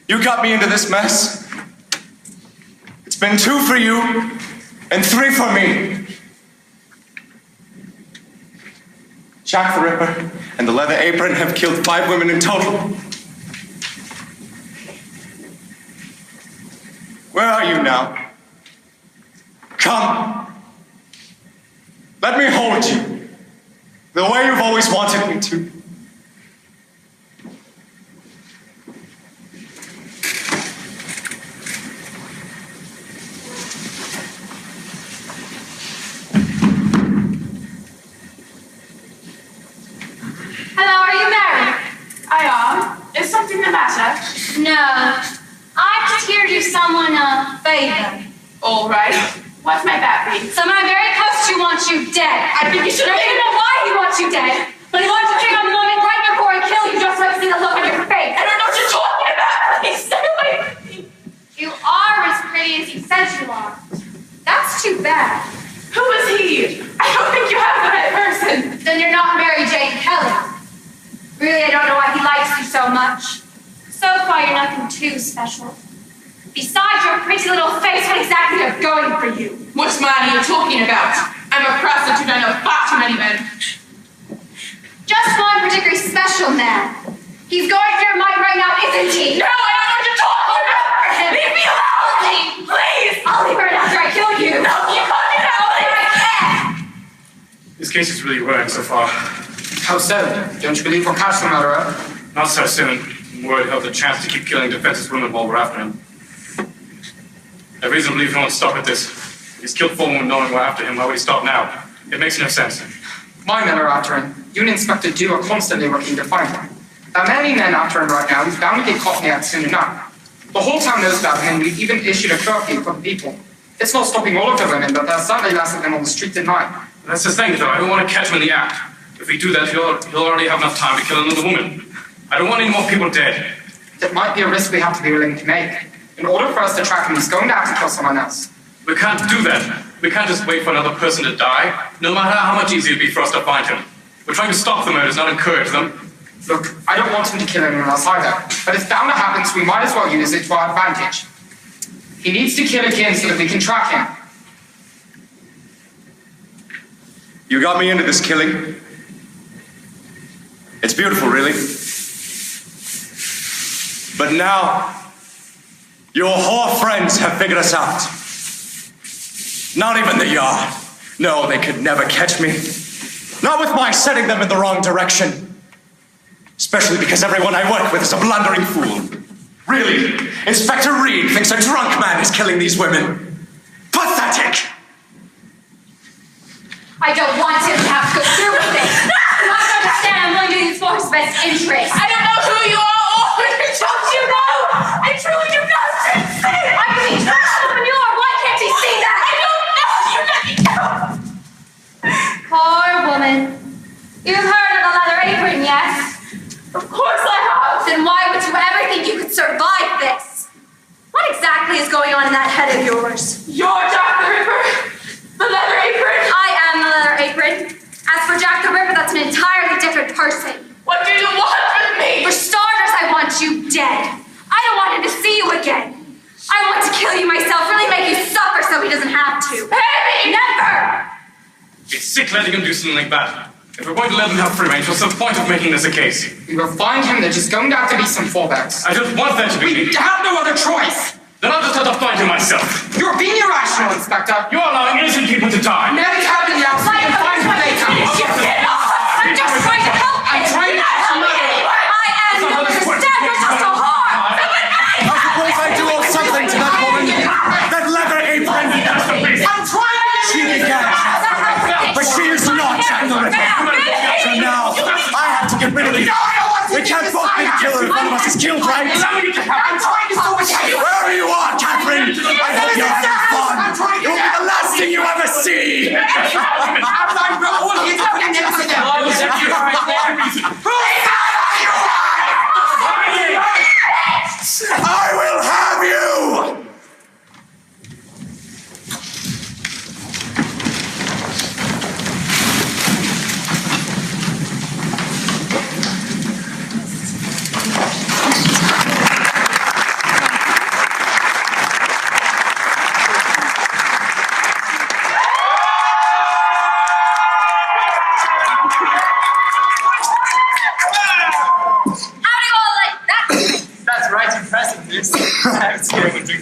You got me into this mess. It's been 2 for you and 3 for me. Jack the Ripper and the Leather Apron have killed 5 women in total. Where are you now? Come. Let me hold you. The way you've always wanted me to. Hello, are you married? I am. Is something the matter? No. I just here to do someone a favor. All right. What might that be? Someone very close to you wants you dead. I think you should I don't even know why he wants you dead, but he wants to take on the moment right before he kills you just so I've seen the look on your face. I don't know what you're talking about. Please stay away from me. You are as pretty as he says you are. That's too bad. Who is he? I don't think you have the right person. Then you're not Mary Jane Kelly. Really, I don't know why he likes you so much. So far, you're nothing too special. Besides your pretty little face, what exactly is going for you? Which man are you talking about? I'm a prostitute. I know far too many men. Just one particularly special man. He's going through your mind right now, isn't he? No, I don't know what you're talking about. Leave me alone, please. I'll leave her after I kill you. No, you can't do that. This case is really worrying so far. How so? Don't you believe we'll catch the murderer? Not so soon. I'm worried he'll have the chance to keep killing defenseless women while we're after him. I have reason to believe he won't stop at this. If he's killed 4 women knowing we're after him, why would he stop now? It makes no sense. My men are after him. You and Inspector Dew are constantly working to find him. There are many men after him right now. He's bound to get caught in the act soon enough. The whole town knows about him. We've even issued a curfew for the people. It's not stopping all of the women, but there's certainly less of them on the streets at night. That's the thing, though. I don't want to catch him in the act. If we do that, he'll already have enough time to kill another woman. I don't want any more people dead. It might be a risk we have to be willing to make. In order for us to track him, he's going to have to kill someone else. We can't do that. We can't just wait for another person to die, no matter how much easier it'd be for us to find him. We're trying to stop the murders, not encourage them. Look, I don't want him to kill anyone else either, but if bound to happen, so we might as well use it to our advantage. He needs to kill again so that we can track him. You got me into this killing. It's beautiful, really. But now, your whore friends have figured us out. Not even the yard. No, they could never catch me. Not with my setting them in the wrong direction. Especially because everyone I work with is a blundering fool. Really, Inspector Reed thinks a drunk man is killing these women. Pathetic! I don't want him to have to go through with this. You have to understand I'm willing to do this for his best interest. I don't know who you are or what jobs you know. I truly do not see it. I can be entrepreneur. Why can't he see that? I don't know. You let me go. Poor woman. You've heard of the leather apron, yes? Of course I have. Then why would you ever think you could survive this? What exactly is going on in that head of yours? You're Jack the Ripper. The leather apron. I am the leather apron. As for Jack the Ripper, that's an entirely different person. What do you want with me? For starters, I want you dead. I don't want him to see you again. I want to kill you myself, really make you suffer so he doesn't have to. Baby! Never! It's sick letting him do something like that. If we're going to let him have free range, what's the point of making this a case? We will find him. There's just going to have to be some fallbacks. I don't want there to be. We have no other choice. Then I'll just have to find him myself. You're being irrational, Inspector. You're allowing innocent people to die. Men have been out, so we can find him later. I'm just trying to help you. I'm trying to help you. I am. You don't understand. You're just a whore. I suppose I do owe something to that woman. That leather apron. I'm trying to She began, but she is not Jack the Ripper. So now, I have to get rid of you. We can't both be the killer if one of us is killed, right? I'm trying to do what you Wherever you are, Catherine, I hope you're having fun. It will be the last thing you ever see. I will have you.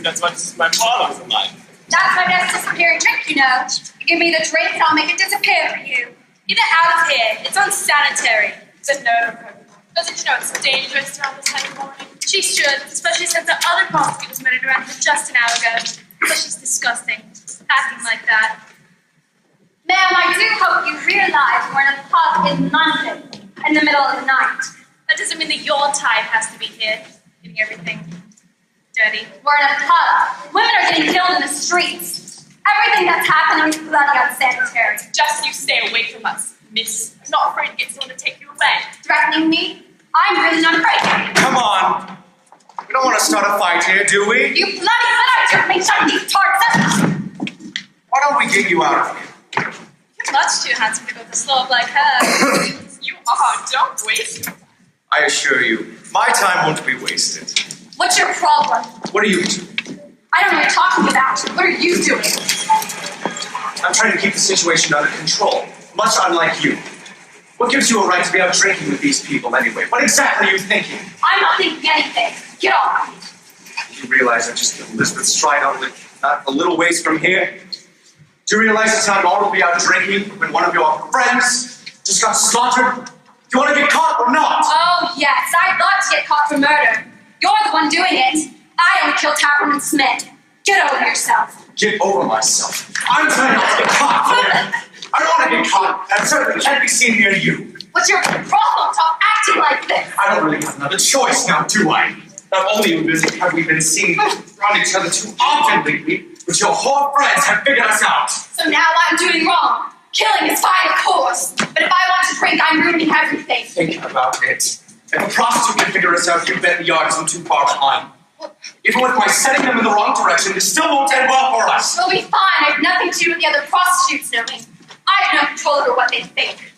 As much as my father was alive. That's my best disappearing trick, you know. You give me the drink and I'll make it disappear for you. Get it out of here. It's unsanitary. Said no to her. Doesn't she know it's dangerous around this time of morning? She should, especially since the other prostitute was murdered around here just an hour ago. But she's disgusting. Acting like that. Ma'am, I do hope you realize we're in a pub in London in the middle of the night. That doesn't mean that your type has to be here. Getting everything dirty. We're in a pub. Women are getting killed in the streets. Everything that's happening is bloody unsanitary. Just you stay away from us, miss. I'm not afraid to get someone to take you away. Threatening me? I'm really not afraid. Come on. We don't want to start a fight here, do we? You bloody bastard! Make sure these tarts. Why don't we get you out of here? You're much too handsome to go with a slob like her. You are, don't waste. I assure you, my time won't be wasted. What's your problem? What are you doing? I don't know what you're talking about. What are you doing? I'm trying to keep the situation under control, much unlike you. What gives you a right to be out drinking with these people anyway? What exactly are you thinking? I'm not thinking anything. Get off. You realize I'm just Elizabeth Stride not a little ways from here? Do you realize it's not normal to be out drinking when one of your friends just got slaughtered? Do you want to get caught or not? Oh, yes. I'd love to get caught for murder. You're the one doing it. I only killed Taberman Smith. Get over yourself. Get over myself. I'm trying not to get caught. I don't want to get caught. I certainly can't be seen near you. What's your problem? Stop acting like this. I don't really have another choice now, do I? Not only have we been seen around each other too often lately, but your whole friends have figured us out. So now I'm doing wrong. Killing is fine, of course. But if I want to drink, I'm ruining everything. Think about it. If a prostitute can figure us out, you bet the yard isn't too far behind. Even with my setting them in the wrong direction, it still won't end well for us. We'll be fine. I have nothing to do with the other prostitutes knowing. I have no control over what they think.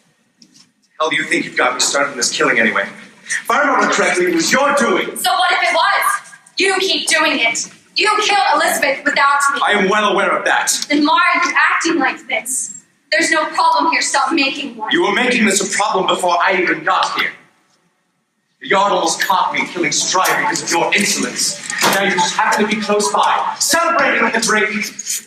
Hell do you think you've got me started in this killing anyway? If I remember correctly, it was your doing. So what if it was? You keep doing it. You killed Elizabeth without me. I am well aware of that. Then why are you acting like this? There's no problem here. Stop making one. You were making this a problem before I even got here. The yard almost caught me killing Stride because of your insolence. Now you just happen to be close by, celebrating with a drink.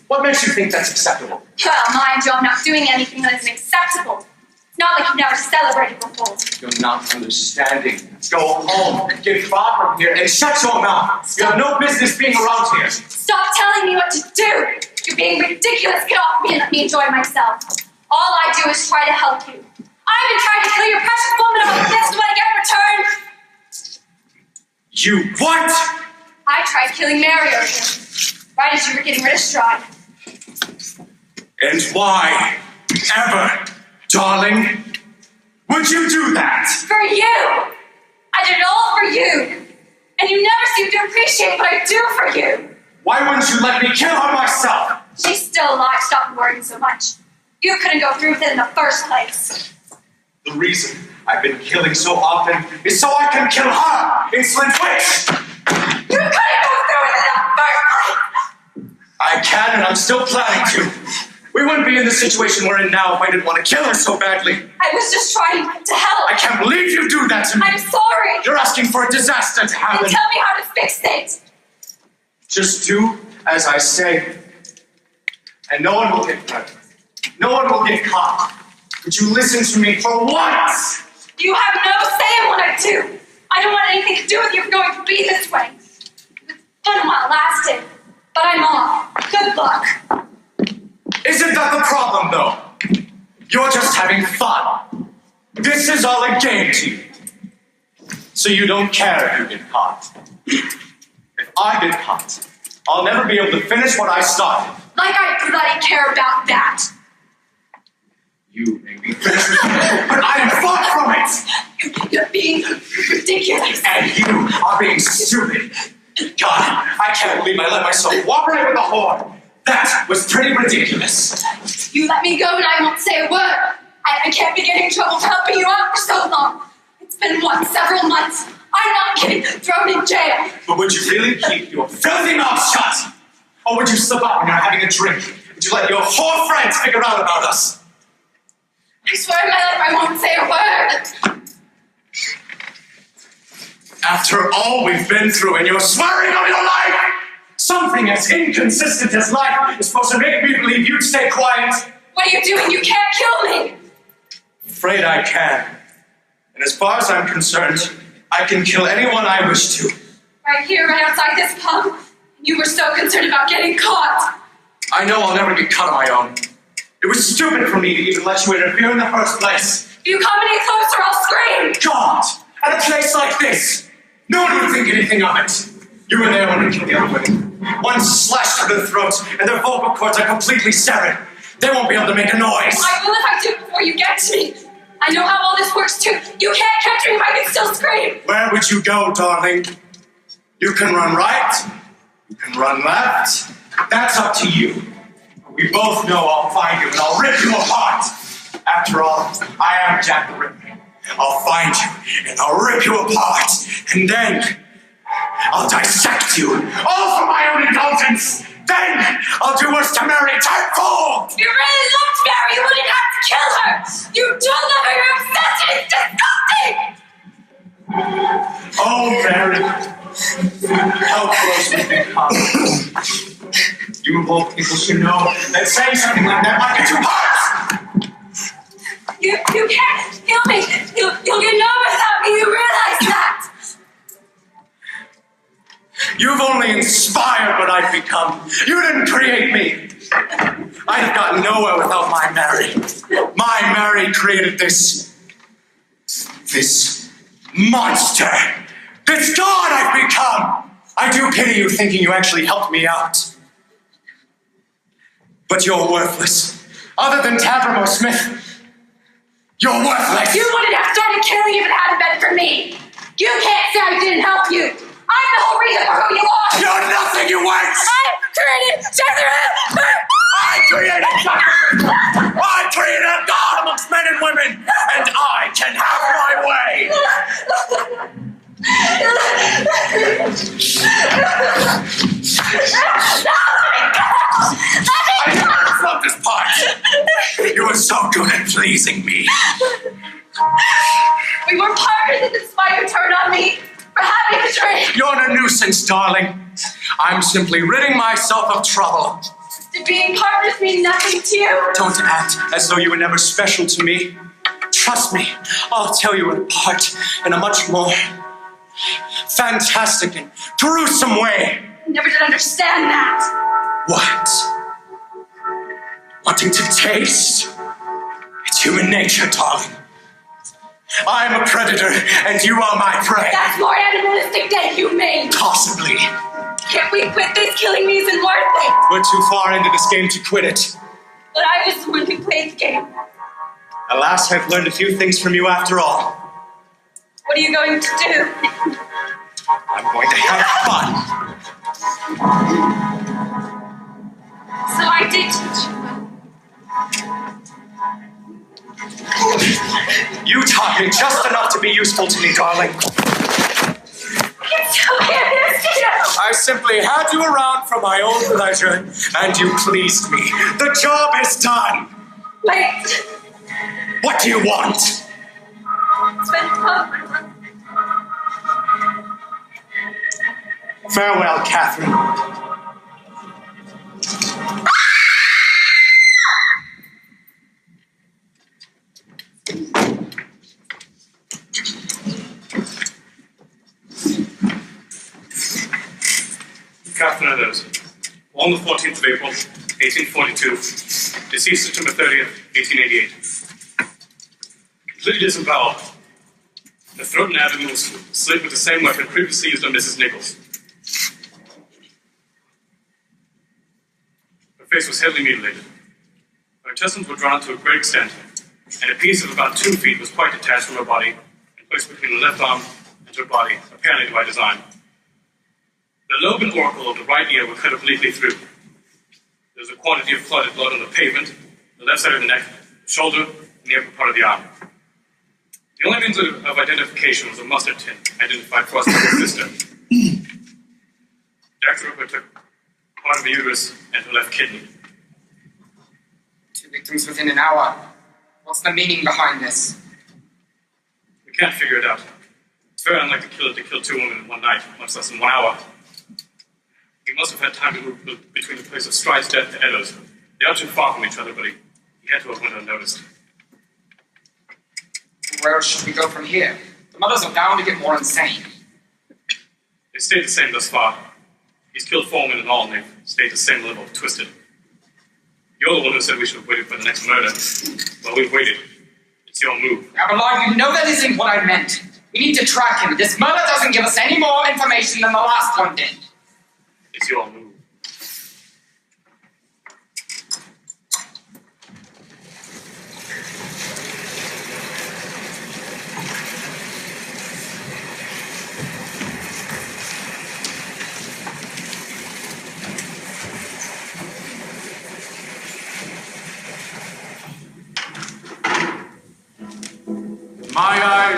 What makes you think that's acceptable? Well, mind you, I'm not doing anything that isn't acceptable. It's not like you've never celebrated before. You're not understanding. Go home, get far from here, and shut your mouth. You have no business being around here. Stop telling me what to do. You're being ridiculous. Get off me and let me enjoy myself. All I do is try to help you. I've been trying to kill your precious woman over this. What I get in return? You what? I tried killing Mary over here, right as you were getting rid of Stride. And why ever, darling, would you do that? For you! I did it all for you! And you never seem to appreciate what I do for you! Why wouldn't you let me kill her myself? She's still alive. Stop worrying so much. You couldn't go through with it in the first place. The reason I've been killing so often is so I can kill her, insolent witch! You couldn't go through with it in the first place! I can, and I'm still planning to. We wouldn't be in the situation we're in now if I didn't want to kill her so badly. I was just trying to help. I can't believe you do that to me. I'm sorry. You're asking for a disaster to happen. Then tell me how to fix things. Just do as I say, and no one will get hurt. No one will get caught. Would you listen to me for once? You have no say in what I do. I don't want anything to do with you going to be this way. It's fun while it lasted, but I'm off. Good luck. Isn't that the problem, though? You're just having fun. This is all a game to you. So you don't care if you get caught. If I get caught, I'll never be able to finish what I started. Like I bloody care about that. You made me finish it, but I am far from it. You're being ridiculous. And you are being stupid. God, I can't believe I let myself walk right with a whore. That was pretty ridiculous. You let me go and I won't say a word. I can't be getting in trouble for helping you out for so long. It's been, several months. I'm not getting thrown in jail. But would you really keep your filthy mouth shut? Or would you slip up when you're having a drink? Would you let your whore friends figure out about us? I swear on my life I won't say a word. After all we've been through and you're swearing on your life, something as inconsistent as life is supposed to make me believe you'd stay quiet. What are you doing? You can't kill me. Afraid I can. And as far as I'm concerned, I can kill anyone I wish to. Right here, right outside this pub. You were so concerned about getting caught. I know I'll never get caught on my own. It was stupid for me to even let you interfere in the first place. If you come any closer, I'll scream. God! At a place like this, no one would think anything of it. You were there when we killed the other women. One slashed through their throats, and their vocal cords are completely severed. They won't be able to make a noise. I will if I do before you get to me. I know how all this works too. You can't catch me if I can still scream. Where would you go, darling? You can run right. You can run left. That's up to you. We both know I'll find you and I'll rip you apart. After all, I am Jack the Ripper. I'll find you and I'll rip you apart. And then I'll dissect you, all for my own indulgence. Then I'll do worse to Mary tenfold. If you really loved Mary, you wouldn't have to kill her. You don't love her, your obsession is disgusting. Oh, Mary, how close we can come. You of all people should know that saying something like that might get you hurt. You can't kill me. You'll get nowhere without me. You realize that. You've only inspired what I've become. You didn't create me. I've gotten nowhere without my Mary. My Mary created this monster. This god I've become. I do pity you thinking you actually helped me out. But you're worthless. Other than Tabram or Smith, you're worthless. You wouldn't have started killing if it hadn't been for me. You can't say I didn't help you. I'm the whole reason for who you are. You're nothing, you wench. I created Jack the Ripper. I created a god amongst men and women, and I can have my way. I love this part. You were so good at pleasing me. We were partners in this fight you turned on me for having a dream. You're a nuisance, darling. I'm simply ridding myself of trouble. Did being partners mean nothing to you? Don't act as though you were never special to me. Trust me, I'll tell you apart in a much more fantastic and gruesome way. I never did understand that. What? Wanting to taste? It's human nature, darling. I'm a predator, and you are my prey. That's more animalistic than humane. Possibly. Can't we quit this? Killing me isn't worth it. We're too far into this game to quit it. But I was the one who played the game. Alas, I've learned a few things from you after all. What are you going to do? I'm going to have fun. So I did teach you. You taught me just enough to be useful to me, darling. I simply had you around for my own pleasure, and you pleased me. The job is done. Wait. What do you want? Spend time. Farewell, Catherine. Catherine Eddowes, born the 14th of April, 1842, deceased September 30th, 1888. Completely disemboweled. The throat and abdomen was slit with the same weapon previously used on Mrs. Nichols. Her face was heavily mutilated. Her intestines were drawn to a great extent, and a piece of about 2 feet was quite detached from her body and placed between the left arm and her body, apparently by design. The lobe and auricle of the right ear were cut obliquely through. There was a quantity of clotted blood on the pavement, the left side of the neck, shoulder, and the upper part of the arm. The only means of identification was a mustard tin, identified for us by his sister. Jack the Ripper took part of the uterus and her left kidney. 2 victims within an hour. What's the meaning behind this? We can't figure it out. It's very unlike the killer to kill 2 women in one night, much less in 1 hour. He must have had time to move between the place of Stride's death to Eddowes. They are too far from each other, but he had to have went unnoticed. Where should we go from here? The mothers are bound to get more insane. They stayed the same thus far. He's killed 4 women in all, and they've stayed the same level of twisted. You're the one who said we should have waited for the next murder. Well, we've waited. It's your move. Aberline, you know that isn't what I meant. We need to track him. This murder doesn't give us any more information than the last one did. It's your move.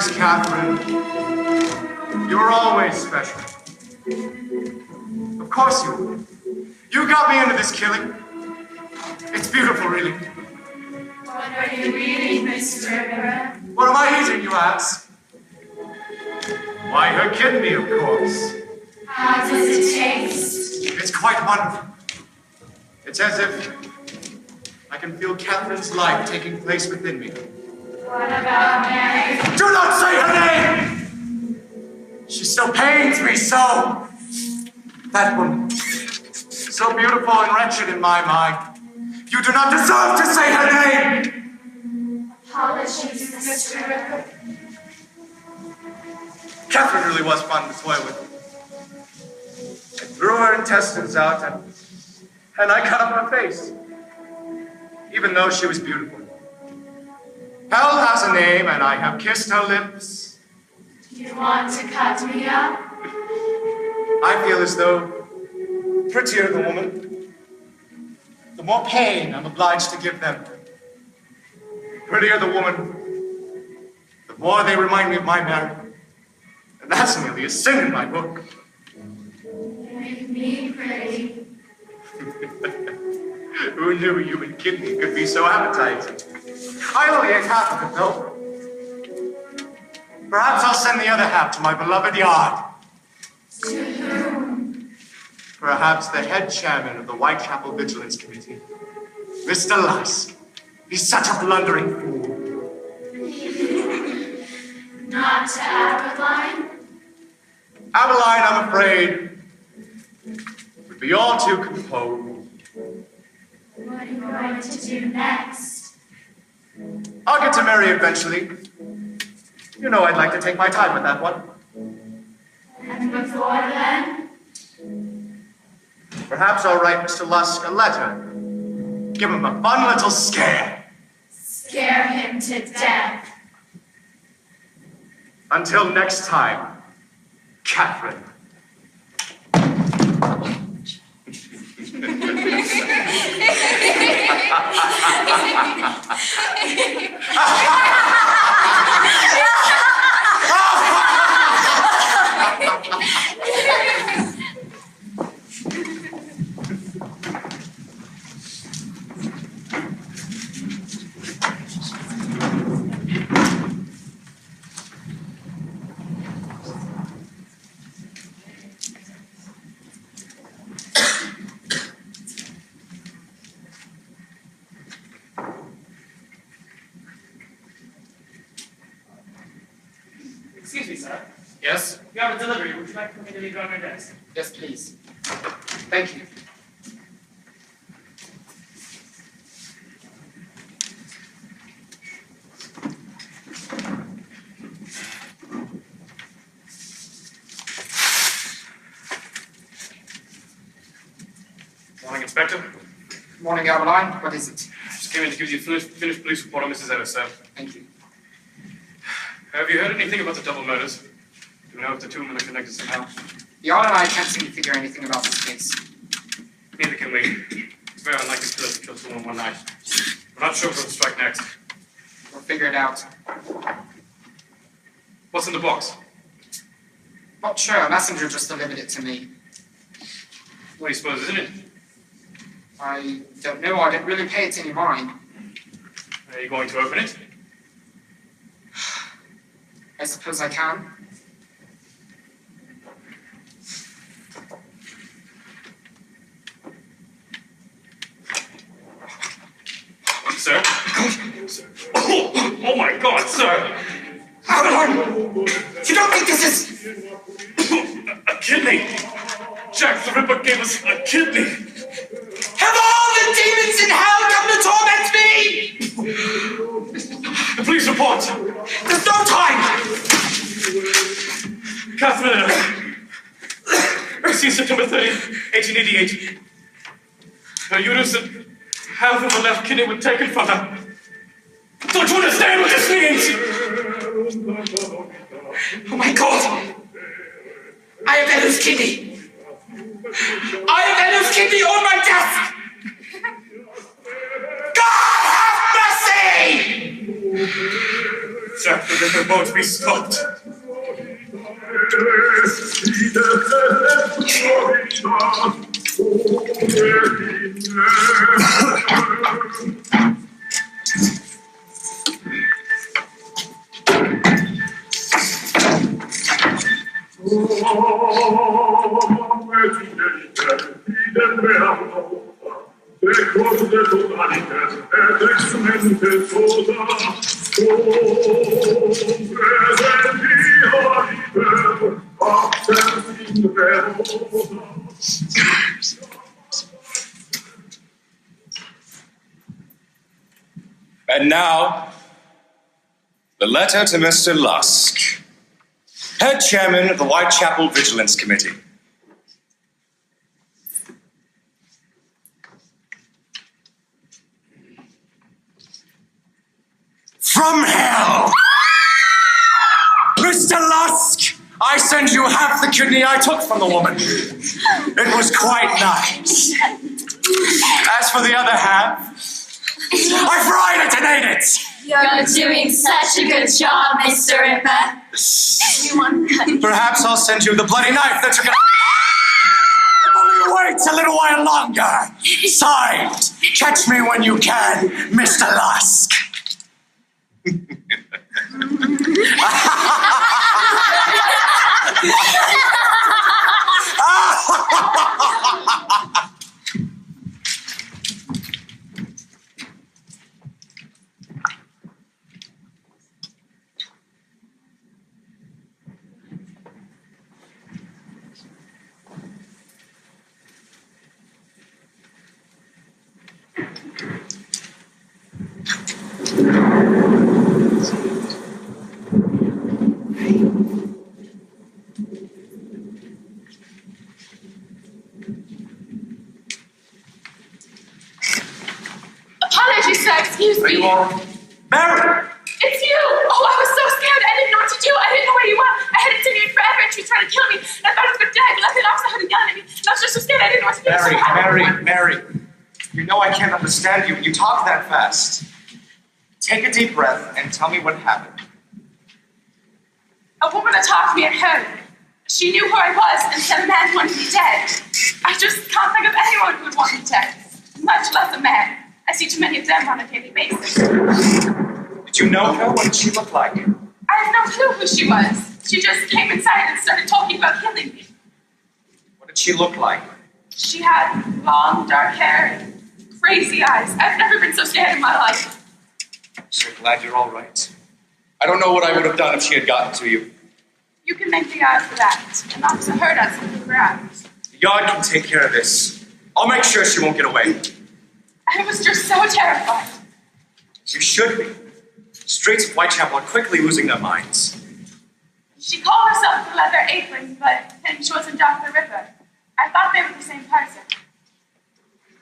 Miss Catherine. You're always special. Of course you are. You got me into this killing. It's beautiful, really. What are you reading, Mr. Rivera? What am I eating, you ask? Why, her kidney, of course. How does it taste? It's quite wonderful. It's as if I can feel Catherine's life taking place within me. What about Mary? Do not say her name! She still pains me so. That woman, so beautiful and wretched in my mind. You do not deserve to say her name! Apologies, Mr. Rivera. Catherine really was fun to toy with. I threw her intestines out and I cut up her face. Even though she was beautiful. Hell has a name and I have kissed her lips. You want to cut me up? I feel as though the prettier the woman, the more pain I'm obliged to give them. The prettier the woman, the more they remind me of my Mary. And that's nearly a sin in my book. Make me pretty. Who knew a human kidney could be so appetizing? I only ate half of it, though. Perhaps I'll send the other half to my beloved yard. To whom? Perhaps the head chairman of the Whitechapel Vigilance Committee, Mr. Lusk. He's such a blundering fool. Not to Aberline? Aberline, I'm afraid, would be all too composed. What are you going to do next? I'll get to Mary eventually. You know I'd like to take my time with that one. And before then? Perhaps I'll write Mr. Lusk a letter. Give him a fun little scare. Scare him to death. Until next time, Catherine. Excuse me, sir. Yes? You have a delivery. Would you like for me to leave it on your desk? Yes, please. Thank you. Morning, Inspector. Good morning, Aberline. What is it? Just came in to give you a finished police report on Mrs. Ellis, sir. Thank you. Have you heard anything about the double murders? Do you know if the two men are connected somehow? The yard and I can't seem to figure anything about this case. Neither can we. It's very unlikely killer to kill two in one night. We're not sure if we'll strike next. We'll figure it out. What's in the box? Not sure. A messenger just delivered it to me. What do you suppose is in it? I don't know. I didn't really pay it any mind. Are you going to open it? I suppose I can. Sir? Oh my God, sir! Aberline! You don't think this is... A kidney! Jack the Ripper gave us a kidney! Have all the demons in hell come to torment me? The police report! There's no time! Catherine, received September 30th, 1888. Her uterus and half of her left kidney were taken from her. Don't you understand what this means? Oh my God! I have Ella's kidney! I have Ella's kidney on my desk! God have mercy! Jack the that there won't be smoked. And now, the letter to Mr. Lusk, head chairman of the Whitechapel Vigilance Committee. From hell! Mr. Lusk, I send you half the kidney I took from the woman. It was quite nice. As for the other half, I fried it and ate it! You're doing such a good job, Mr. Ripper. Perhaps I'll send you the bloody knife that you're gonna... If only wait a little while longer. Signed, catch me when you can, Mr. Lusk. Apologies, sir. Excuse me. Are you all... Mary! It's you! Oh, I was so scared. I didn't know what to do. I didn't know where you were. I hadn't seen you in forever, and she was trying to kill me. And I thought I was going to die. I left the officer who yelling at me. And I was just so scared. I didn't know what to do. Mary. You know I can't understand you when you talk that fast. Take a deep breath and tell me what happened. A woman attacked me at home. She knew who I was and said a man wanted me dead. I just can't think of anyone who would want me dead, much less a man. I see too many of them on a daily basis. Did you know her? What did she look like? I have no clue who she was. She just came inside and started talking about killing me. What did she look like? She had long, dark hair and crazy eyes. I've never been so scared in my life. I'm so glad you're all right. I don't know what I would have done if she had gotten to you. You can make the odds for that. An officer heard us and we were out. The yard can take care of this. I'll make sure she won't get away. I was just so terrified. You should be. The streets of Whitechapel are quickly losing their minds. She called herself the Leather Apron, but then she wasn't Dr. Ripper. I thought they were the same person.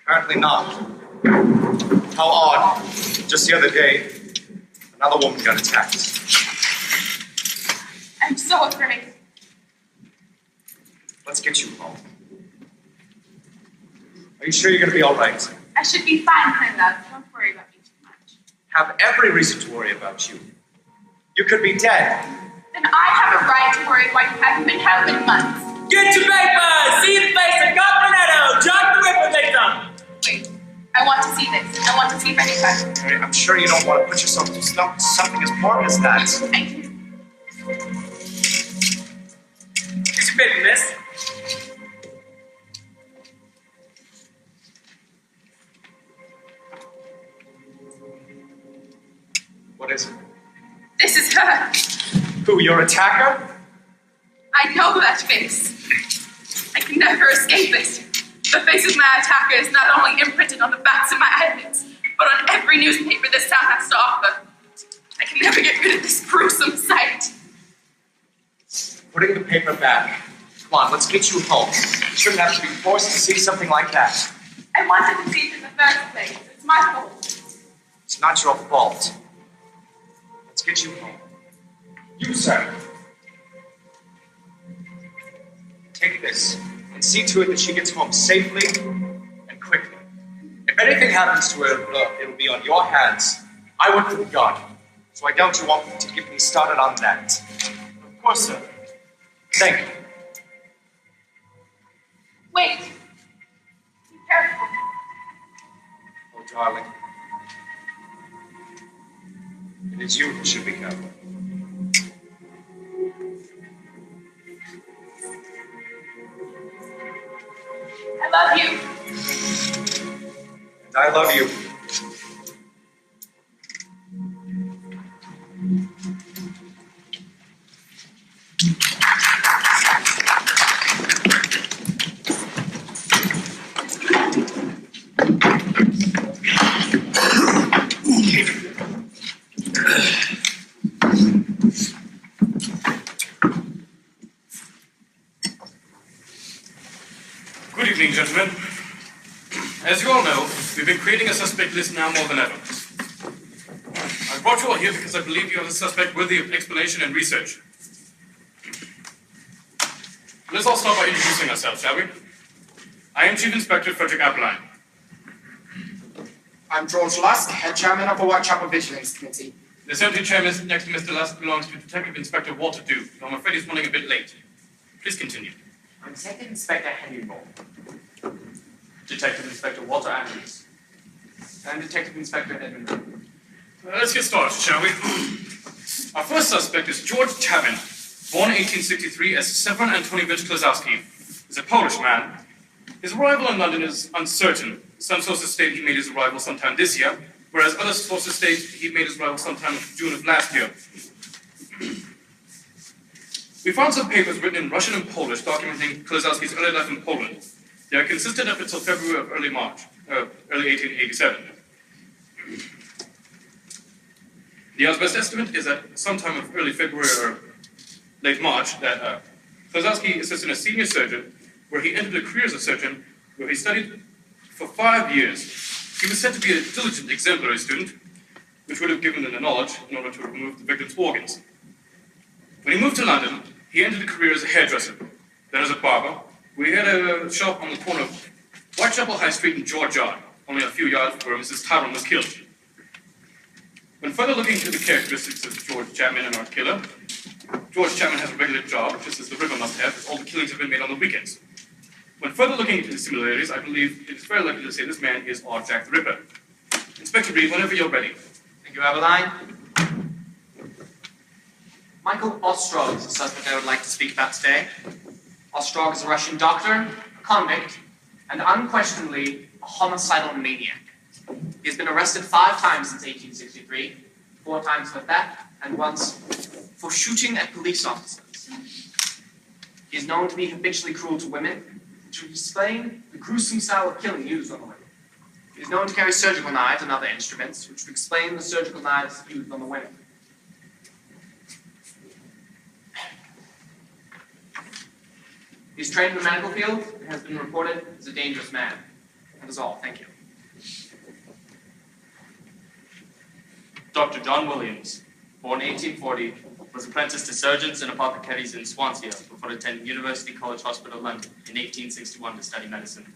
Apparently not. How odd. Just the other day, another woman got attacked. I'm so afraid. Let's get you home. Are you sure you're going to be all right? I should be fine, my love. Don't worry about me too much. Have every reason to worry about you. You could be dead. Then I have a right to worry why you haven't been held in months. Get your papers! See the face of Godmanetto! Jack the Ripper victim! Wait, I want to see this. I want to see if I can touch it. I'm sure you don't want to put yourself through something as morbid as that. Thank you. Here's your baby, miss. What is it? This is her. Who, your attacker? I know that face. I can never escape it. The face of my attacker is not only imprinted on the backs of my eyelids, but on every newspaper this town has to offer. I can never get rid of this gruesome sight. Putting the paper back. Come on, let's get you home. You shouldn't have to be forced to see something like that. I wanted to see it in the first place. It's my fault. It's not your fault. Let's get you home. You, sir. Take this and see to it that she gets home safely and quickly. If anything happens to her, it'll be on your hands. I work for the yard. So I doubt you want to get me started on that. Of course, sir. Thank you. Wait. Be careful. Oh, darling. It is you who should be careful. I love you. And I love you. Good evening, gentlemen. As you all know, we've been creating a suspect list now more than ever. I brought you all here because I believe you have a suspect worthy of explanation and research. Let's all start by introducing ourselves, shall we? I am Chief Inspector Frederick Aberline. I'm George Lusk, head chairman of the Whitechapel Vigilance Committee. The empty chair next to Mr. Lusk belongs to Detective Inspector Walter Dew, though I'm afraid he's running a bit late. Please continue. I'm Detective Inspector Henry Moore. Detective Inspector Walter Andrews. I'm Detective Inspector Edmund. Let's get started, shall we? Our first suspect is George Chapman, born 1863 as Severin Antonievich Klazowski. He's a Polish man. His arrival in London is uncertain. Some sources state he made his arrival sometime this year, whereas other sources state he made his arrival sometime in June of last year. We found some papers written in Russian and Polish documenting Klazowski's early life in Poland. They are consistent up until February of early 1887. The best estimate is that sometime of early February or late March that Klazowski assisted a senior surgeon where he entered a career as a surgeon where he studied for 5 years. He was said to be a diligent, exemplary student, which would have given him the knowledge in order to remove the victim's organs. When he moved to London, he entered a career as a hairdresser, then as a barber, where he had a shop on the corner of Whitechapel High Street and George Yard, only a few yards from where Mrs. Tyrone was killed. When further looking into the characteristics of George Chapman and our killer, George Chapman has a regular job, just as the Ripper must have, as all the killings have been made on the weekends. When further looking into the similarities, I believe it is very likely to say this man is our Jack the Ripper. Inspector Reed, whenever you're ready. Thank you, Aberline. Michael Ostrog is the suspect I would like to speak about today. Ostrog is a Russian doctor, a convict, and unquestionably a homicidal maniac. He has been arrested 5 times since 1863, 4 times for theft, and once for shooting at police officers. He is known to be habitually cruel to women, to explain the gruesome style of killing used on the women. He is known to carry surgical knives and other instruments, which would explain the surgical knives used on the women. He's trained in the medical field and has been reported as a dangerous man. That is all. Thank you. Dr. John Williams, born 1840, was apprenticed to surgeons and apothecaries in Swansea before attending University College Hospital, London in 1861 to study medicine.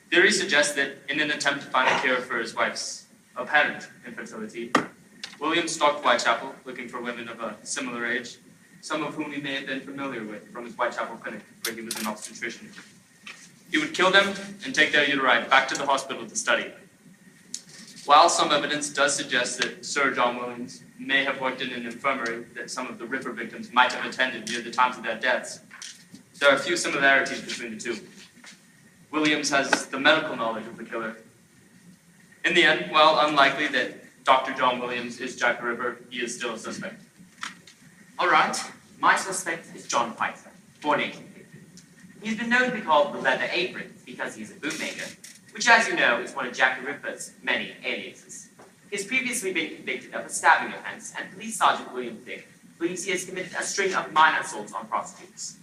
Theory suggests that in an attempt to find a cure for his wife's apparent infertility, Williams stalked Whitechapel looking for women of a similar age, some of whom he may have been familiar with from his Whitechapel clinic, where he was an obstetrician. He would kill them and take their uteri back to the hospital to study. While some evidence does suggest that Sir John Williams may have worked in an infirmary that some of the Ripper victims might have attended near the times of their deaths, there are a few similarities between the two. Williams has the medical knowledge of the killer. In the end, while unlikely that Dr. John Williams is Jack the Ripper, he is still a suspect. All right, my suspect is John Pfeiffer, born 1850. He's been known to be called the Leather Apron because he's a bootmaker, which, as you know, is one of Jack the Ripper's many aliases. He has previously been convicted of a stabbing offense, and Police Sergeant William Dick believes he has committed a string of minor assaults on prostitutes.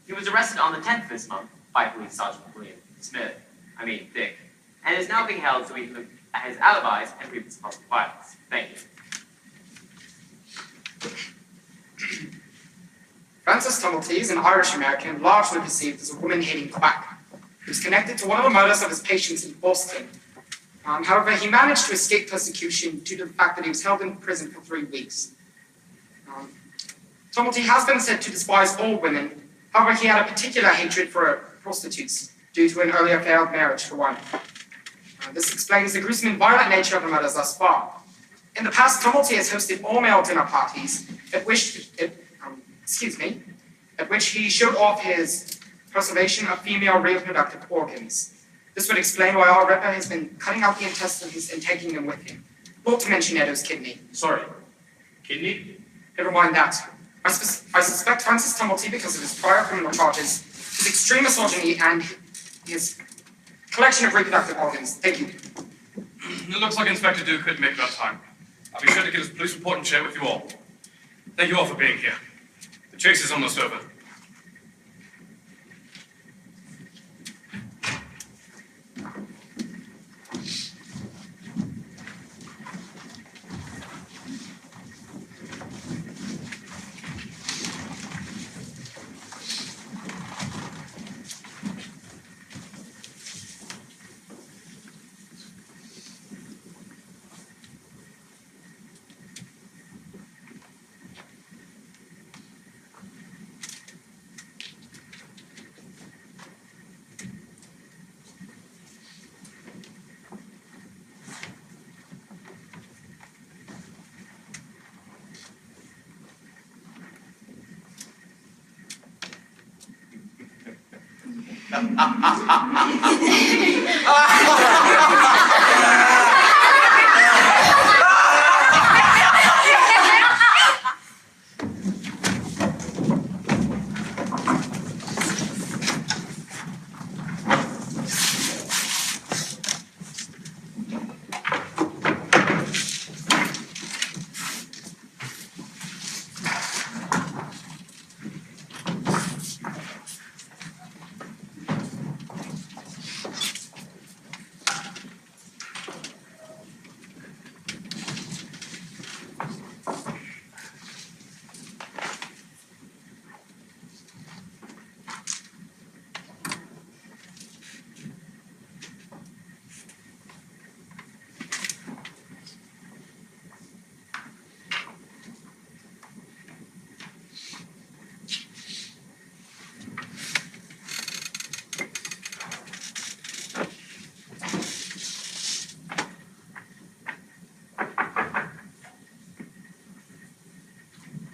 He was arrested on the 10th of this month by Police Sergeant William Dick, and is now being held so he can look at his alibis and previous possible violence. Thank you. Frances Tumblety is an Irish-American largely perceived as a woman-hating quack who's connected to one of the murders of his patients in Boston. However, he managed to escape persecution due to the fact that he was held in prison for 3 weeks. Tumulty has been said to despise all women. However, he had a particular hatred for prostitutes due to an earlier failed marriage, for one. This explains the gruesome and violent nature of the murders thus far. In the past, Tumulty has hosted all-male dinner parties at which he showed off his preservation of female reproductive organs. This would explain why our Ripper has been cutting out the intestines and taking them with him. Not to mention Edo's kidney. Sorry. Kidney? Never mind that. I suspect Francis Tumulty, because of his prior criminal charges, his extreme misogyny, and his collection of reproductive organs. Thank you. It looks like Inspector Duke couldn't make that time. I'll be sure to get his police report and share it with you all. Thank you all for being here. The chase is almost over.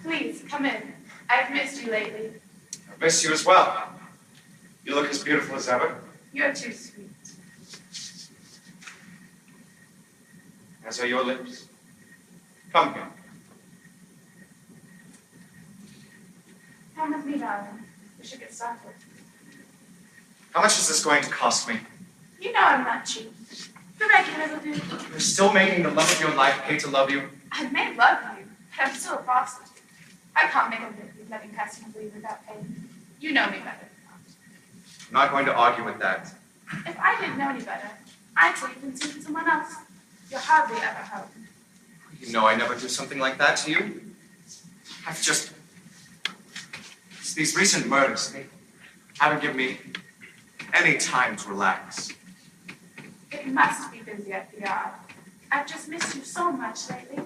Please, come in. I've missed you lately. I've missed you as well. You look as beautiful as ever. You're too sweet. As are your lips. Come here. Come with me, darling. We should get started. How much is this going to cost me? You know I'm not cheap. The regular will do. You're still making the love of your life pay to love you? I may love you, but I'm still a prostitute. I can't make a living letting customers leave without paying. You know me better than that. I'm not going to argue with that. If I didn't know any better, I'd say you can see with someone else. You're hardly ever home. You know I never do something like that to you. I've just... It's these recent murders, they haven't given me any time to relax. It must be busy at the yard. I've just missed you so much lately.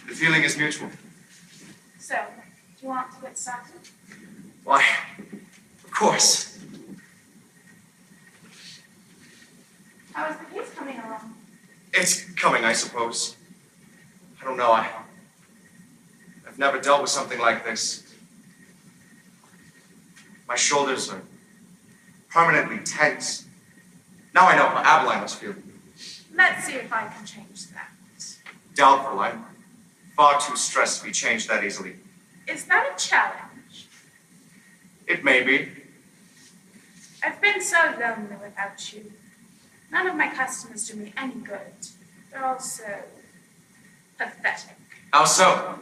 The feeling is mutual. So, do you want to get started? Why, of course. How is the case coming along? It's coming, I suppose. I don't know, I've never dealt with something like this. My shoulders are permanently tense. Now I know how Aberline must feel. Let's see if I can change that. Doubtful, I'm far too stressed to be changed that easily. Is that a challenge? It may be. I've been so lonely without you. None of my customers do me any good. They're all so pathetic. How so?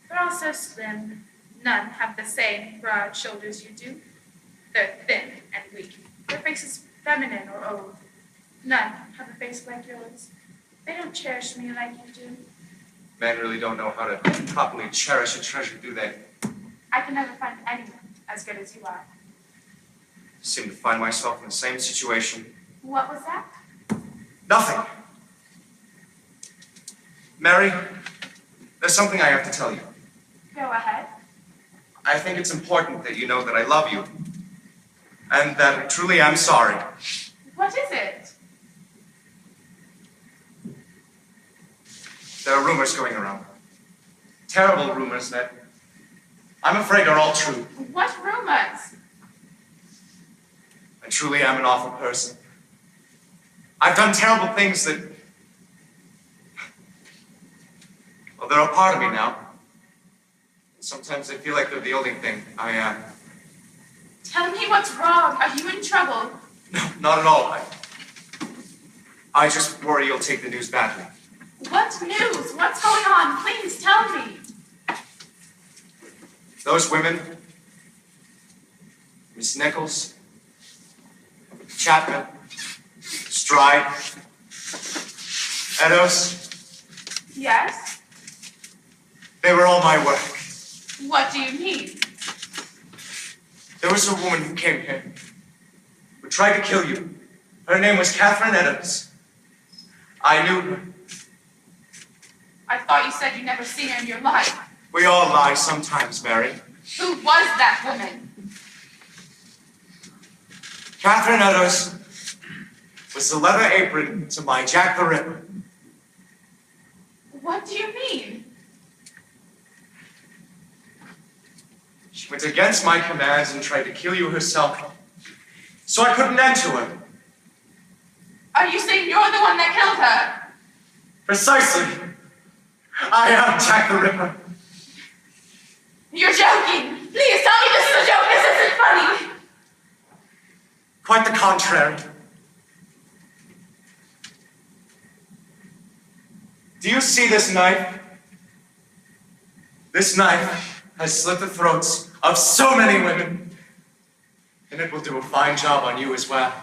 They're all so slim. None have the same broad shoulders you do. They're thin and weak. Their face is feminine or old. None have a face like yours. They don't cherish me like you do. Men really don't know how to properly cherish a treasure, do they? I can never find anyone as good as you are. I seem to find myself in the same situation. What was that? Nothing. Mary, there's something I have to tell you. Go ahead. I think it's important that you know that I love you, and that I truly am sorry. What is it? There are rumors going around. Terrible rumors that I'm afraid are all true. What rumors? I truly am an awful person. I've done terrible things that... Well, they're a part of me now. Sometimes I feel like they're the only thing I am. Tell me what's wrong. Are you in trouble? No, not at all. I just worry you'll take the news badly. What news? What's going on? Please tell me. Those women, Miss Nichols, Chapman, Stride, Eddowes, Yes? they were all my work. What do you mean? There was a woman who came here, who tried to kill you. Her name was Catherine Eddowes. I knew her. I thought you said you'd never seen her in your life. We all lie sometimes, Mary. Who was that woman? Catherine Eddowes was the leather apron to my Jack the Ripper. What do you mean? She went against my commands and tried to kill you herself, so I put an end to her. Are you saying you're the one that killed her? Precisely. I am Jack the Ripper. You're joking. Please tell me this is a joke. This isn't funny. Quite the contrary. Do you see this knife? This knife has slit the throats of so many women, and it will do a fine job on you as well.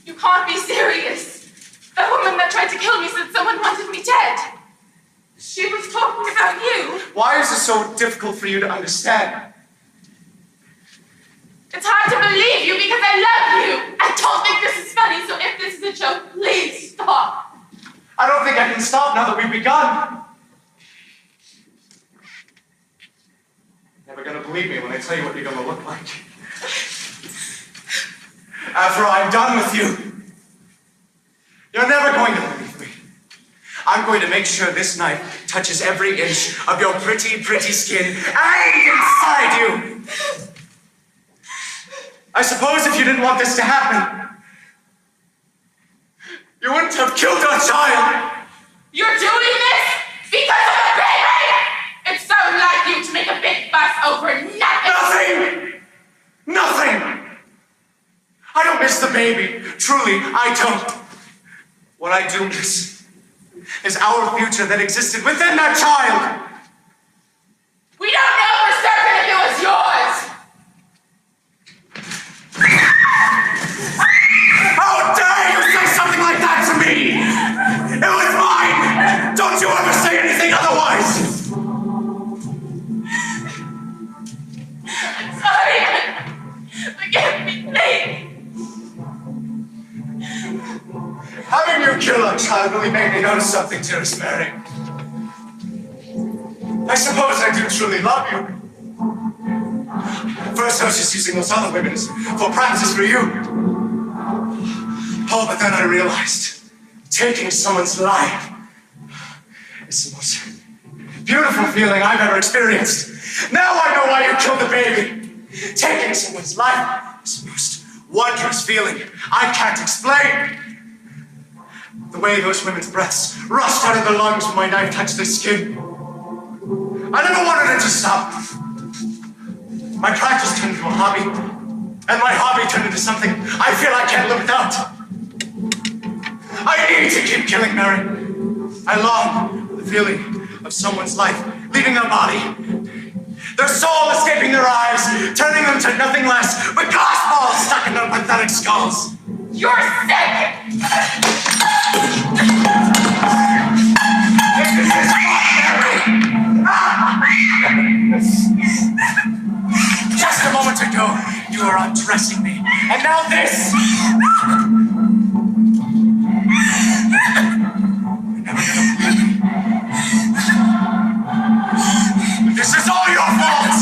You can't be serious. The woman that tried to kill me said someone wanted me dead. She was talking about you. Why is it so difficult for you to understand? It's hard to believe you because I love you. I don't think this is funny, so if this is a joke, please stop. I don't think I can stop now that we've begun. Never gonna believe me when I tell you what you're gonna look like. After I'm done with you, you're never going to believe me. I'm going to make sure this knife touches every inch of your pretty, pretty skin and inside you. I suppose if you didn't want this to happen, you wouldn't have killed our child. You're doing this because of a baby! It's so like you to make a big fuss over nothing! Nothing! I don't miss the baby. Truly, I don't. What I do miss is our future that existed within that child. We don't know for certain if it was yours! How dare you say something like that to me? It was mine! Don't you ever say anything otherwise! I'm sorry. Forgive me, please. Having you kill a child really made me notice something, dearest Mary. I suppose I do truly love you. At first I was just using those other women for practice for you. Oh, but then I realized taking someone's life is the most beautiful feeling I've ever experienced. Now I know why you killed the baby. Taking someone's life is the most wondrous feeling I can't explain. The way those women's breaths rushed out of their lungs when my knife touched their skin. I never wanted it to stop. My practice turned into a hobby, and my hobby turned into something I feel I can't live without. I need to keep killing, Mary. I long for the feeling of someone's life leaving their body, their soul escaping their eyes, turning them to nothing less but glass balls stuck in their pathetic skulls. You're sick! Just a moment ago, you were undressing me, and now this! This is all your fault!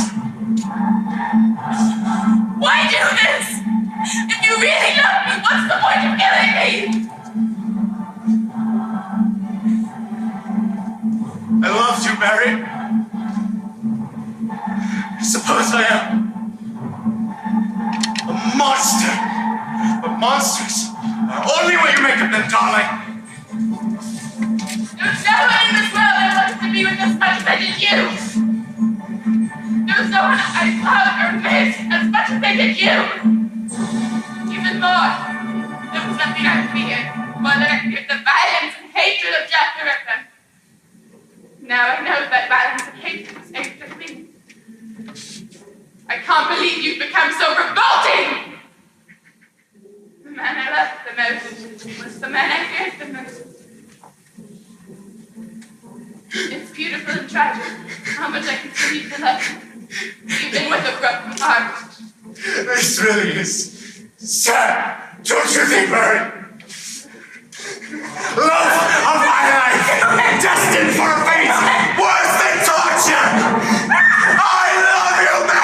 Why do this? If you really love me, what's the point of killing me? I loved you, Mary. I suppose I am a monster. But monsters are only what you make of them, darling. There's no one in this world that wants to be with as much as I did you. There's no one I love or miss as much as I did you. Even more, there was nothing I feared more than I feared the violence and hatred of Jack the Ripper. Now I know that violence and hatred is aimed at me. I can't believe you've become so revolting! The man I loved the most was the man I feared the most. It's beautiful and tragic how much I continue to love you, even with a broken heart. This really is sad, don't you think, Mary? Love of my life, destined for a fate worse than torture! I love you, Mary!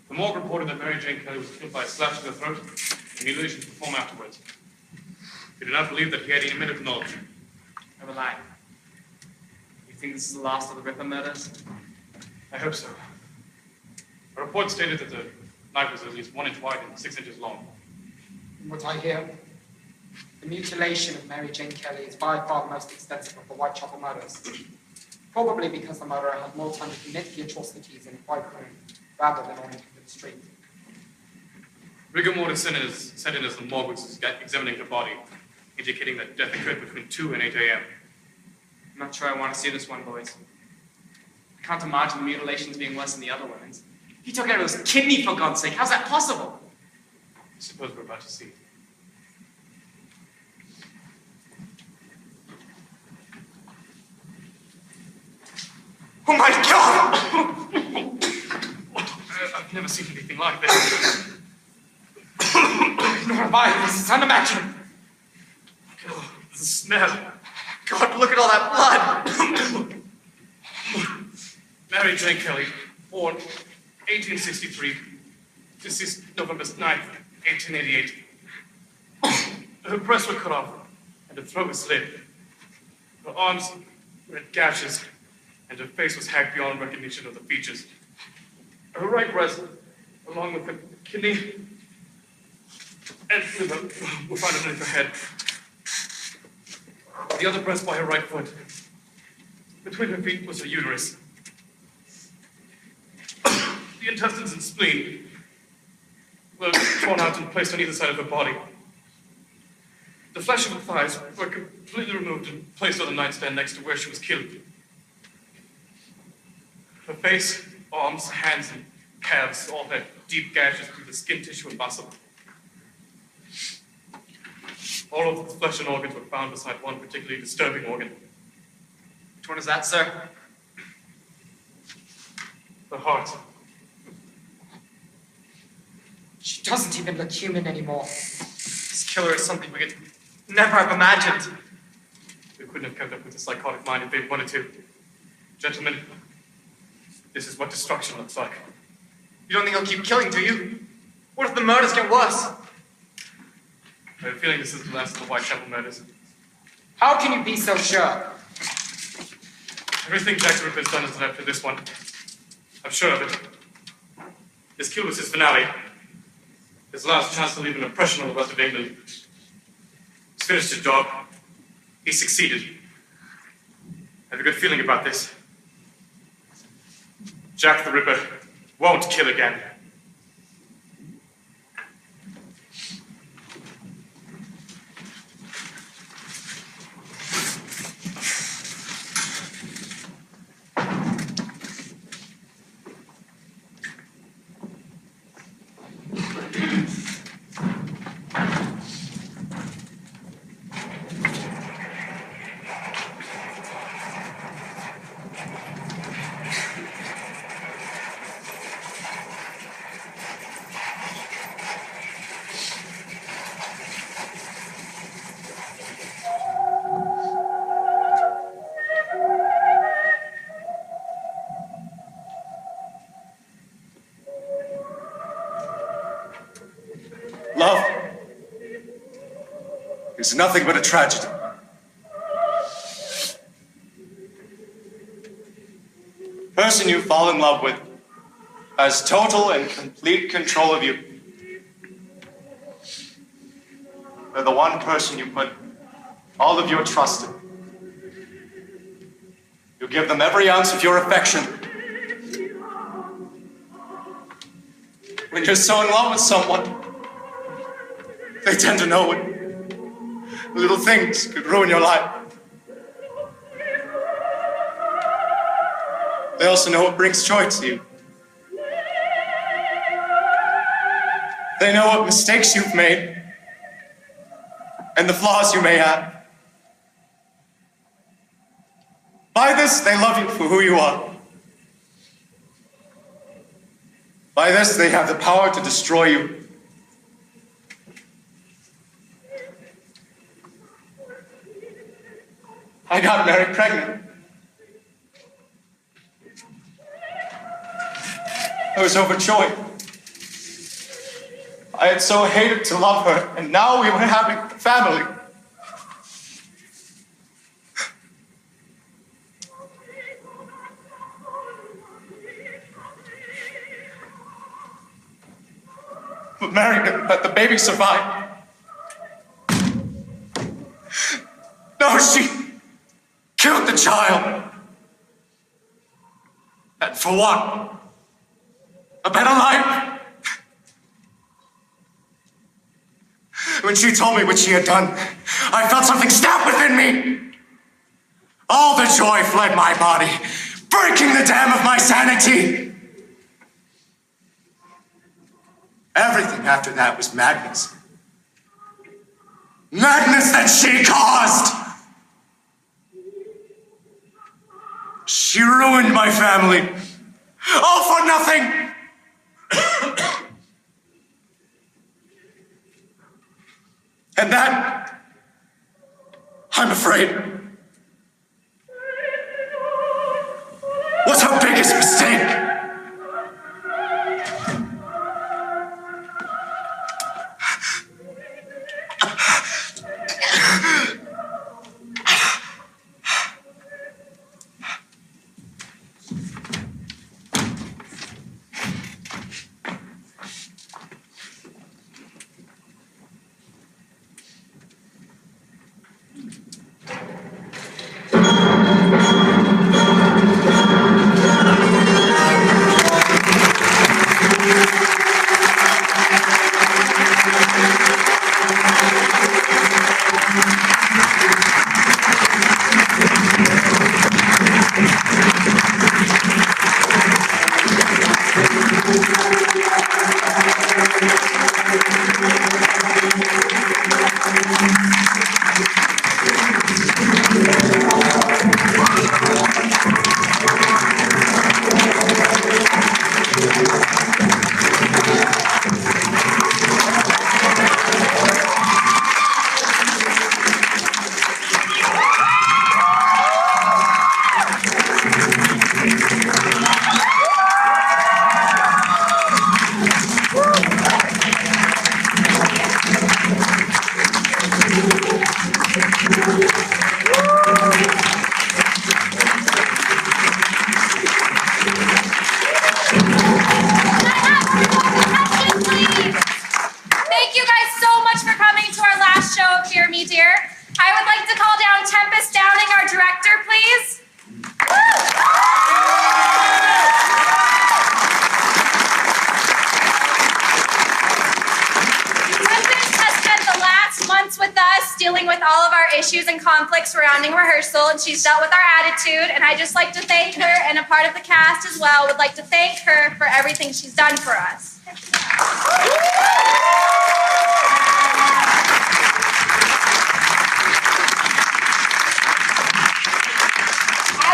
The morgue reported that Mary Jane Kelly was killed by a slash to the throat and mutilation performed afterwards. We do not believe that he had any medical knowledge. Aberline, you think this is the last of the Ripper murders? I hope so. A report stated that the knife was at least 1 inch wide and 6 inches long. From what I hear, the mutilation of Mary Jane Kelly is by far the most extensive of the Whitechapel murders. Probably because the murderer had more time to commit the atrocities in a quiet room rather than on the street. Rigor mortis set in as the morgue was examining the body, indicating that death occurred between 2 and 8 a.m. I'm not sure I want to see this one, boys. I can't imagine the mutilations being worse than the other ones. He took out his kidney, for God's sake. How's that possible? I suppose we're about to see. Oh my God! I've never seen anything like this. Nor have I. This is unimaginable. Oh, the smell. God, look at all that blood. Mary Jane Kelly, born 1863, deceased November 9th, 1888. Her breasts were cut off, and her throat was slit. Her arms were in gashes, and her face was hacked beyond recognition of the features. Her right breast, along with her kidney and liver, were found underneath her head. The other breast by her right foot. Between her feet was her uterus. The intestines and spleen were torn out and placed on either side of her body. The flesh of her thighs were completely removed and placed on the nightstand next to where she was killed. Her face, arms, hands, and calves all had deep gashes through the skin tissue and muscle. All of the flesh and organs were found beside one particularly disturbing organ. Which one is that, sir? The heart. She doesn't even look human anymore. This killer is something we could never have imagined. We couldn't have kept up with the psychotic mind if they wanted to. Gentlemen, this is what destruction looks like. You don't think he'll keep killing, do you? What if the murders get worse? I have a feeling this is the last of the Whitechapel murders. How can you be so sure? Everything Jack the Ripper has done has led to this one. I'm sure of it. This kill was his finale. His last chance to leave an impression on the rest of England. He's finished his job. He succeeded. I have a good feeling about this. Jack the Ripper won't kill again. is nothing but a tragedy. The person you fall in love with has total and complete control of you. They're the one person you put all of your trust in. You give them every ounce of your affection. When you're so in love with someone, they tend to know it. Little things could ruin your life. They also know what brings joy to you. They know what mistakes you've made and the flaws you may have. By this, they love you for who you are. By this, they have the power to destroy you. I got Mary pregnant. I was overjoyed. I had so hated to love her, and now we were having a family. But the baby survived. No, she killed the child. And for what? A better life? When she told me what she had done, I felt something snap within me. All the joy fled my body, breaking the dam of my sanity. Everything after that was madness. Madness that she caused! She ruined my family. All for nothing! And that, I'm afraid, was her biggest mistake. Thank you guys so much for coming to our last show of Hear Me Dear. I would like to call down Tempestt Downing, our director, please. Tempestt has spent the last months with us dealing with all of our issues and conflicts surrounding rehearsal, and she's dealt with our attitude, and I'd just like to thank her, and a part of the cast as well would like to thank her for everything she's done for us. As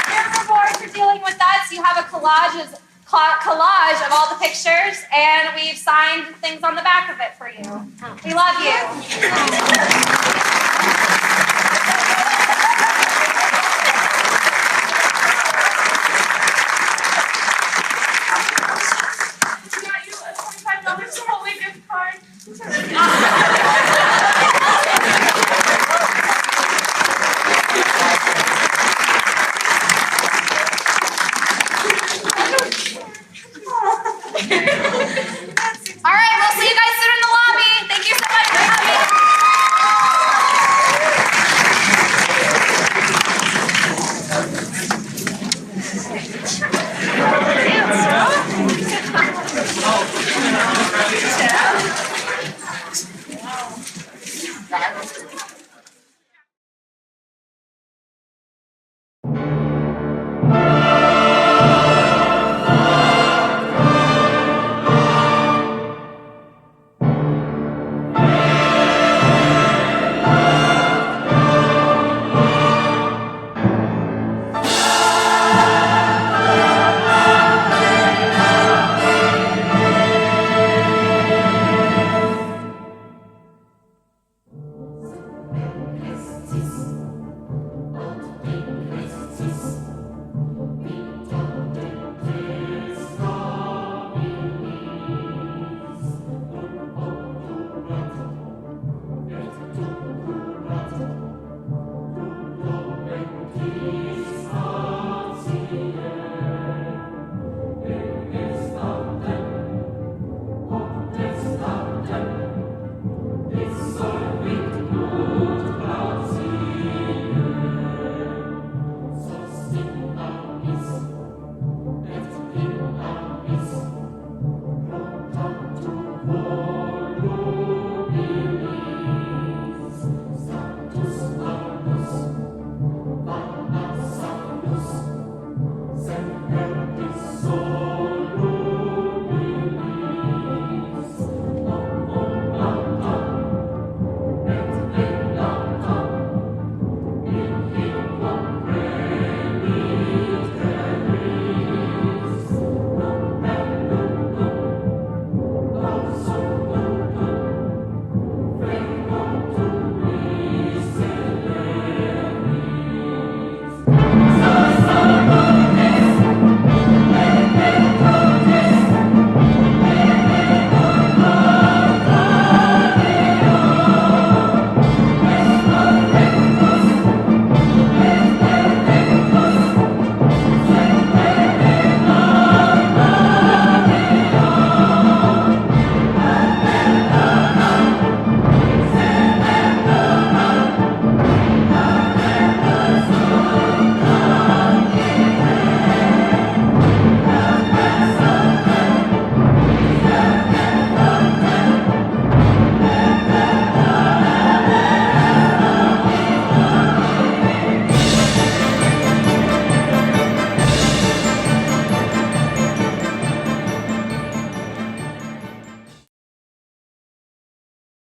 your reward for dealing with us, you have a collage of all the pictures, and we've signed things on the back of it for you. We love you.